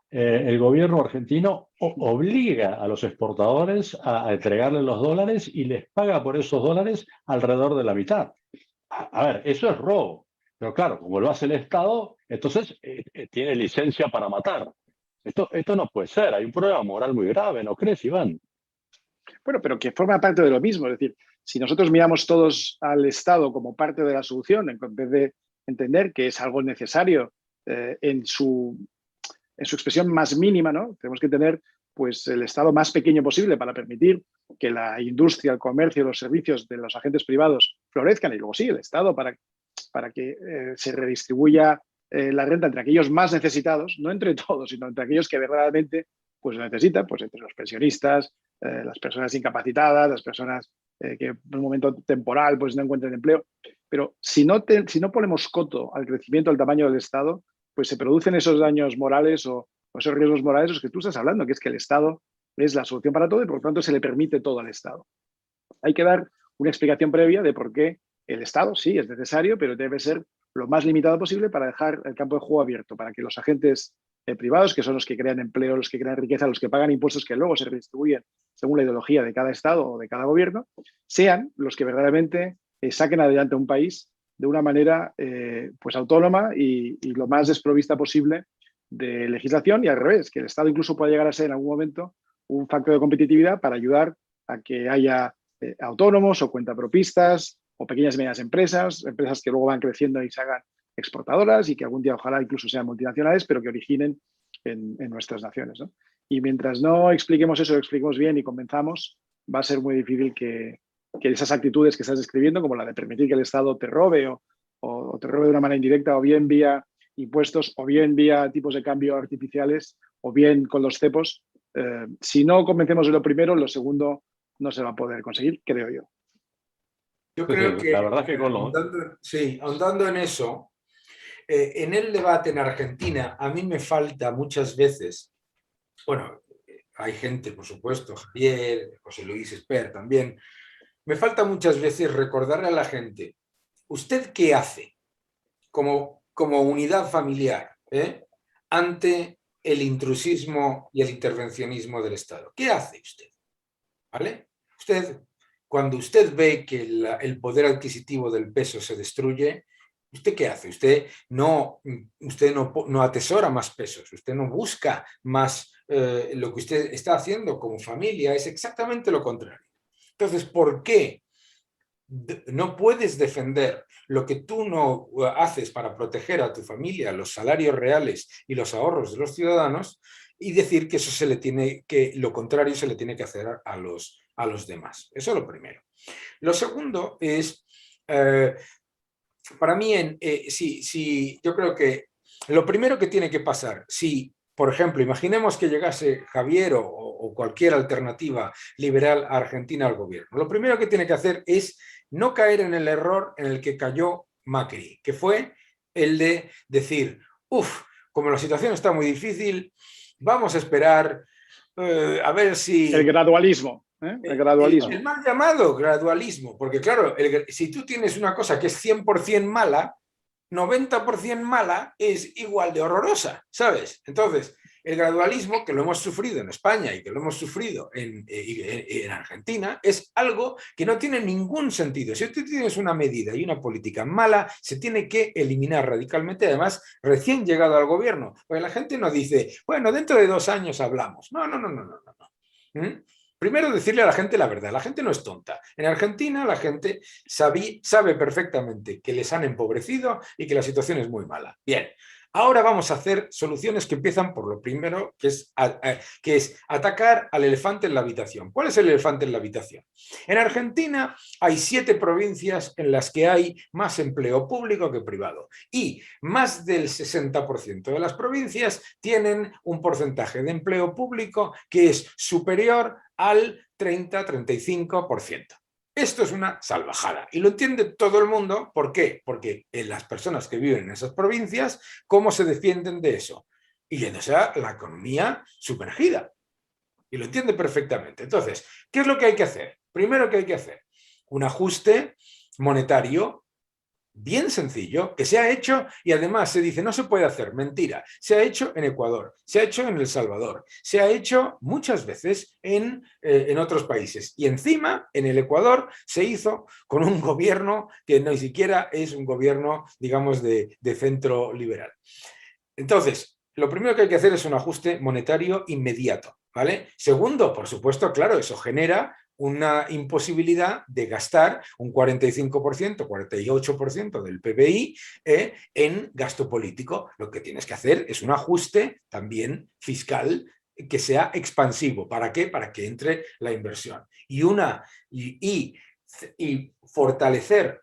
el gobierno argentino obliga a los exportadores a entregarle los dólares y les paga por esos dólares alrededor de la mitad. A ver, eso es robo. Pero claro, como lo hace el Estado, entonces tiene licencia para matar. Esto no puede ser, hay un problema moral muy grave, ¿no crees, Iván? Bueno, pero que forma parte de lo mismo. Es decir, si nosotros miramos todos al Estado como parte de la solución, en vez de entender que es algo necesario en su expresión más mínima, ¿no? Tenemos que tener pues, el Estado más pequeño posible para permitir que la industria, el comercio, los servicios de los agentes privados florezcan, y luego sí, el Estado para que se redistribuya la renta entre aquellos más necesitados, no entre todos, sino entre aquellos que verdaderamente pues, lo necesitan, pues entre los pensionistas, las personas incapacitadas, las personas que en un momento temporal pues, no encuentran empleo. Pero si no ponemos coto al crecimiento del tamaño del Estado, pues se producen esos daños morales o esos riesgos morales de los que tú estás hablando, que es que el Estado es la solución para todo y por lo tanto se le permite todo al Estado. Hay que dar una explicación previa de por qué el Estado sí es necesario, pero debe ser lo más limitado posible para dejar el campo de juego abierto, para que los agentes privados, que son los que crean empleo, los que crean riqueza, los que pagan impuestos que luego se redistribuyen según la ideología de cada Estado o de cada gobierno, sean los que verdaderamente saquen adelante un país de una manera pues autónoma y lo más desprovista posible de legislación, y al revés, que el Estado incluso pueda llegar a ser en algún momento un factor de competitividad para ayudar a que haya autónomos o cuentapropistas o pequeñas y medianas empresas que luego van creciendo y se hagan exportadoras y que algún día ojalá incluso sean multinacionales, pero que originen en nuestras naciones, ¿no? Y mientras no expliquemos eso, lo expliquemos bien y convenzamos, va a ser muy difícil que esas actitudes que estás describiendo, como la de permitir que el Estado te robe o te robe de una manera indirecta, o bien vía impuestos, o bien vía tipos de cambio artificiales, o bien con los cepos, si no convencemos de lo primero, lo segundo no se va a poder conseguir, creo yo. Yo creo que, la verdad es que con ahondando en eso, en el debate en Argentina, a mí me falta muchas veces, bueno, hay gente, por supuesto, Javier, José Luis Esper también, me falta muchas veces recordarle a la gente, ¿usted qué hace como unidad familiar ante el intrusismo y el intervencionismo del Estado? ¿Qué hace usted? ¿Vale? Cuando usted ve que el poder adquisitivo del peso se destruye, ¿usted qué hace? Usted no atesora más pesos, usted no busca más. Lo que usted está haciendo como familia es exactamente lo contrario. Entonces, ¿por qué no puedes defender lo que tú no haces para proteger a tu familia, los salarios reales y los ahorros de los ciudadanos, y decir que lo contrario se le tiene que hacer a los demás? Eso es lo primero. Lo segundo es, para mí, yo creo que lo primero que tiene que pasar, si, por ejemplo, imaginemos que llegase Javier o cualquier alternativa liberal a Argentina al gobierno, lo primero que tiene que hacer es no caer en el error en el que cayó Macri, que fue el de decir, como la situación está muy difícil, vamos a esperar a ver si... El gradualismo. El gradualismo. El mal llamado gradualismo, porque claro, si tú tienes una cosa que es 100% mala, 90% mala es igual de horrorosa, ¿sabes? Entonces, el gradualismo, que lo hemos sufrido en España y que lo hemos sufrido en Argentina, es algo que no tiene ningún sentido. Si tú tienes una medida y una política mala, se tiene que eliminar radicalmente, además, recién llegado al gobierno. Porque la gente no dice, bueno, dentro de 2 años hablamos. No. Primero, decirle a la gente la verdad. La gente no es tonta. En Argentina la gente sabe perfectamente que les han empobrecido y que la situación es muy mala. Bien, ahora vamos a hacer soluciones que empiezan por lo primero, que es atacar al elefante en la habitación. ¿Cuál es el elefante en la habitación? En Argentina hay 7 provincias en las que hay más empleo público que privado. Y más del 60% de las provincias tienen un porcentaje de empleo público que es superior al 30-35%. Esto es una salvajada y lo entiende todo el mundo. ¿Por qué? Porque las personas que viven en esas provincias, ¿cómo se defienden de eso? Y yéndose a la economía sumergida. Y lo entiende perfectamente. Entonces, ¿qué es lo que hay que hacer? Primero que hay que hacer un ajuste monetario bien sencillo, que se ha hecho y además se dice no se puede hacer, mentira, se ha hecho en Ecuador, se ha hecho en El Salvador, se ha hecho muchas veces en otros países y encima en el Ecuador se hizo con un gobierno que ni siquiera es un gobierno, digamos, de centro liberal. Entonces, lo primero que hay que hacer es un ajuste monetario inmediato, ¿vale? Segundo, por supuesto, claro, eso genera una imposibilidad de gastar un 45%, 48% del PBI en gasto político. Lo que tienes que hacer es un ajuste también fiscal que sea expansivo. ¿Para qué? Para que entre la inversión. Y fortalecer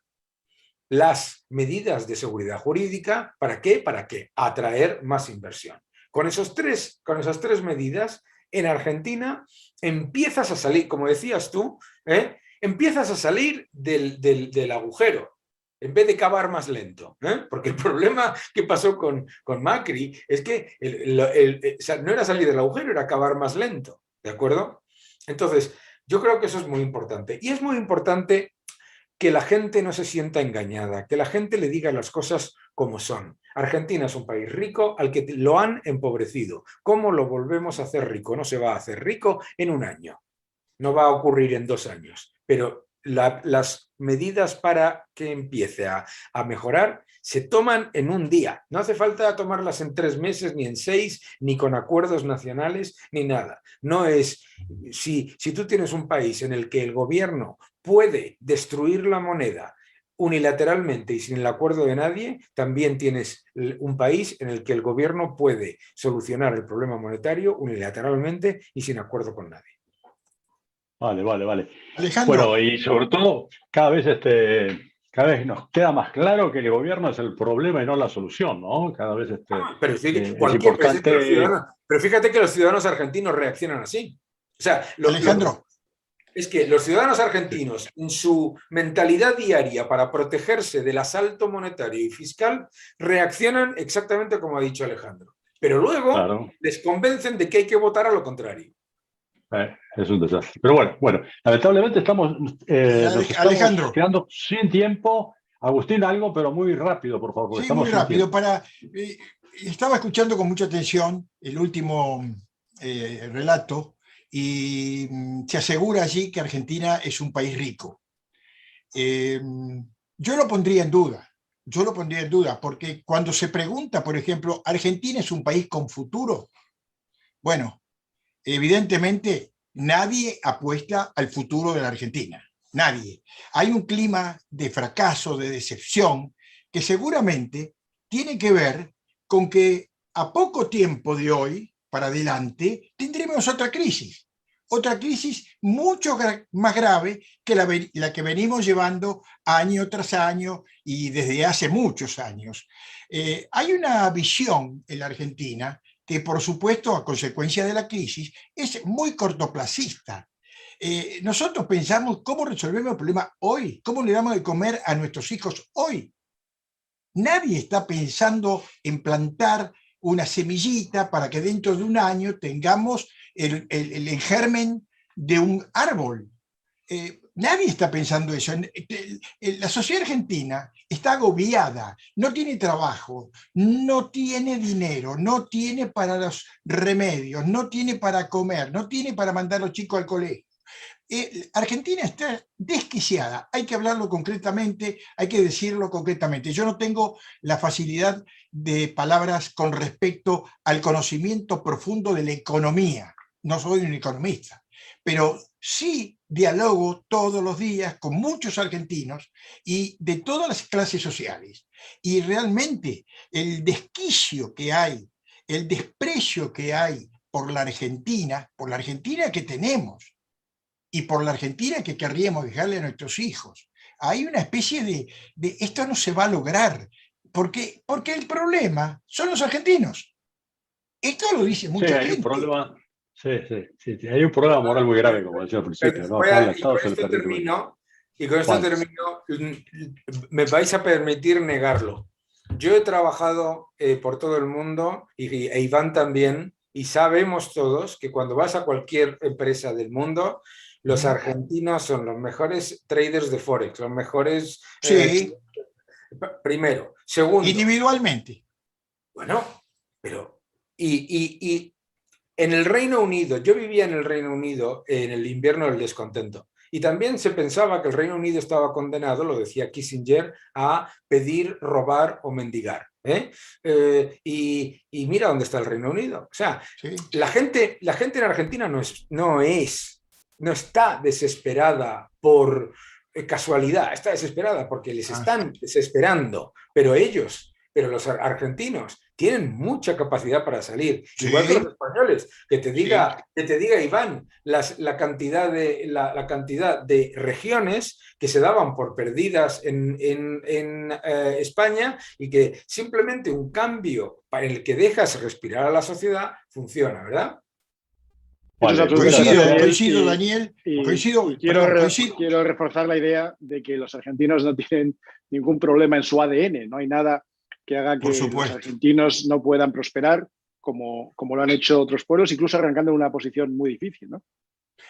las medidas de seguridad jurídica. ¿Para qué? Para que atraer más inversión. Con esas tres medidas, en Argentina empiezas a salir, como decías tú, empiezas a salir del agujero, en vez de cavar más lento. Porque el problema que pasó con Macri es que no era salir del agujero, era cavar más lento, ¿de acuerdo? Entonces, yo creo que eso es muy importante. Y es muy importante que la gente no se sienta engañada, que la gente le diga las cosas como son. Argentina es un país rico al que lo han empobrecido. ¿Cómo lo volvemos a hacer rico? No se va a hacer rico en 1 año, no va a ocurrir en 2 años, pero las medidas para que empiece a mejorar se toman en 1 día. No hace falta tomarlas en 3 meses, ni en 6, ni con acuerdos nacionales, ni nada. No es, si tú tienes un país en el que el gobierno puede destruir la moneda unilateralmente y sin el acuerdo de nadie, también tienes un país en el que el gobierno puede solucionar el problema monetario unilateralmente y sin acuerdo con nadie. Vale. Alejandro, Bueno, y sobre todo, cada vez nos queda más claro que el gobierno es el problema y no la solución, ¿no? Cada vez Pero sí, es pero fíjate que los ciudadanos argentinos reaccionan así. O sea, Alejandro, es que los ciudadanos argentinos, en su mentalidad diaria para protegerse del asalto monetario y fiscal, reaccionan exactamente como ha dicho Alejandro. Pero luego claro, les convencen de que hay que votar a lo contrario. es un desastre. Pero bueno, lamentablemente nos estamos Alejandro, quedando sin tiempo. Agustín, algo, pero muy rápido, por favor, porque sí, estamos muy sin rápido. tiempo. Estaba escuchando con mucha atención el último relato y se asegura allí que Argentina es un país rico. Yo lo pondría en duda. Porque cuando se pregunta, por ejemplo, ¿Argentina es un país con futuro? Bueno, evidentemente nadie apuesta al futuro de la Argentina. Nadie. Hay un clima de fracaso, de decepción, que seguramente tiene que ver con que a poco tiempo de hoy para adelante tendremos otra crisis mucho más grave que la que venimos llevando año tras año y desde hace muchos años. Hay una visión en la Argentina que, por supuesto, a consecuencia de la crisis, es muy cortoplacista. Nosotros pensamos cómo resolvemos el problema hoy, cómo le damos de comer a nuestros hijos hoy. Nadie está pensando en plantar una semillita para que dentro de un año tengamos el germen de un árbol. Nadie está pensando eso. La sociedad argentina está agobiada, no tiene trabajo, no tiene dinero, no tiene para los remedios, no tiene para comer, no tiene para mandar a los chicos al colegio. Argentina está desquiciada, hay que hablarlo concretamente, hay que decirlo concretamente. Yo no tengo la facilidad de palabras con respecto al conocimiento profundo de la economía, no soy un economista, pero sí dialogo todos los días con muchos argentinos y de todas las clases sociales. Y realmente el desquicio que hay, el desprecio que hay por la Argentina que tenemos, y por la Argentina que querríamos dejarle a nuestros hijos. Hay una especie de esto no se va a lograr, porque el problema son los argentinos. Esto lo dice mucha gente. Hay un problema, hay un problema moral muy grave, como decía al principio, ¿no? Acá el Estado se le permite. Y con esto termino, me vais a permitir negarlo. Yo he trabajado por todo el mundo, e Iván también, y sabemos todos que cuando vas a cualquier empresa del mundo, los argentinos son los mejores traders de Forex, los mejores... primero. Segundo... Individualmente. Bueno, pero... Y en el Reino Unido, yo vivía en el Reino Unido en el invierno del descontento. Y también se pensaba que el Reino Unido estaba condenado, lo decía Kissinger, a pedir, robar o mendigar. Y mira dónde está el Reino Unido. O sea, la gente en Argentina no está desesperada por casualidad, está desesperada porque les están desesperando, pero los argentinos tienen mucha capacidad para salir, igual que los españoles, que te diga Iván, la cantidad de regiones que se daban por perdidas en España y que simplemente un cambio para el que dejas respirar a la sociedad funciona, ¿verdad? Coincido, Daniel. Quiero reforzar la idea de que los argentinos no tienen ningún problema en su ADN, no hay nada que haga que los argentinos no puedan prosperar como lo han hecho otros pueblos, incluso arrancando en una posición muy difícil, ¿no?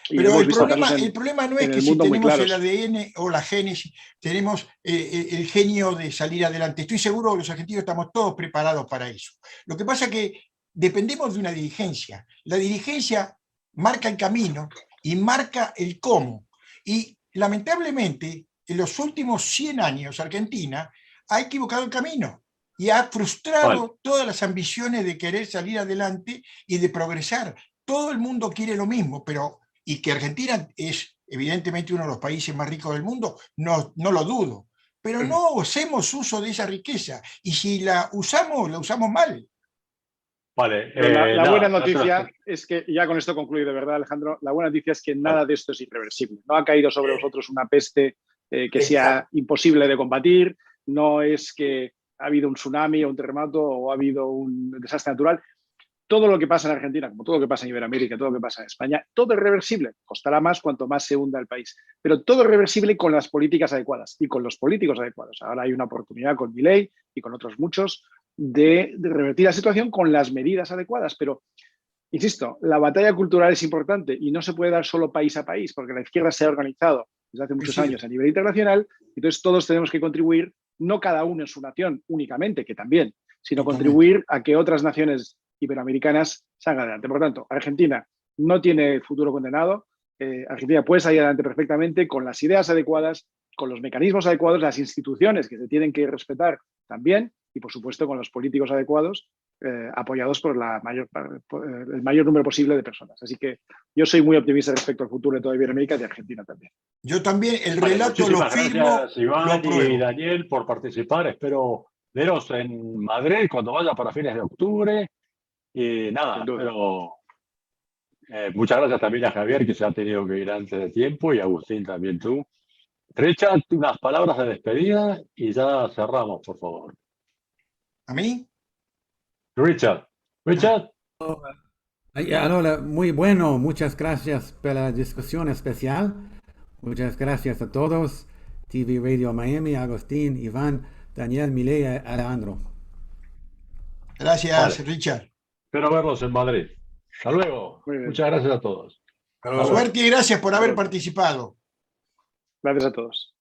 Pero el problema no es que si tenemos el ADN o la génesis, tenemos el genio de salir adelante. Estoy seguro que los argentinos estamos todos preparados para eso. Lo que pasa es que dependemos de una dirigencia. La dirigencia marca el camino y marca el cómo. Y lamentablemente, en los últimos 100 años, Argentina ha equivocado el camino y ha frustrado todas las ambiciones de querer salir adelante y de progresar. Todo el mundo quiere lo mismo, y que Argentina es evidentemente uno de los países más ricos del mundo, no lo dudo, pero no hacemos uso de esa riqueza. Y si la usamos mal. Vale. La buena noticia es que, ya con esto concluyo de verdad, Alejandro, la buena noticia es que nada de esto es irreversible. No ha caído sobre vosotros una peste que sea imposible de combatir, no es que ha habido un tsunami o un terremoto o ha habido un desastre natural. Todo lo que pasa en Argentina, como todo lo que pasa en Iberoamérica, todo lo que pasa en España, todo es reversible. Costará más cuanto más se hunda el país. Pero todo es reversible con las políticas adecuadas y con los políticos adecuados. Ahora hay una oportunidad con Milei y con otros muchos de revertir la situación con las medidas adecuadas. Pero, insisto, la batalla cultural es importante y no se puede dar solo país a país, porque la izquierda se ha organizado desde hace muchos años a nivel internacional. Entonces todos tenemos que contribuir, no cada uno en su nación únicamente, que también, sino contribuir a que otras naciones iberoamericanas salgan adelante. Por lo tanto, Argentina no tiene futuro condenado. Argentina puede salir adelante perfectamente con las ideas adecuadas, con los mecanismos adecuados, las instituciones que se tienen que respetar también y, por supuesto, con los políticos adecuados, apoyados por el mayor número posible de personas. Así que yo soy muy optimista respecto al futuro de toda Iberoamérica y de Argentina también. Yo también, el relato lo firmo. Gracias, Iván y Daniel, por participar. Espero veros en Madrid cuando vaya para fines de octubre. Y nada, pero muchas gracias también a Javier, que se ha tenido que ir antes de tiempo, y a Agustín también tú. Richard, unas palabras de despedida y ya cerramos, por favor. ¿A mí? Richard. Allora, muy bueno, muchas gracias por la discusión especial. Muchas gracias a todos. TV Radio Miami, Agustín, Iván, Daniel, Milei, Alejandro. Gracias, vale. Richard. Espero verlos en Madrid. Hasta luego. Muchas gracias a todos. Suerte y gracias por haber participado. Gracias a todos.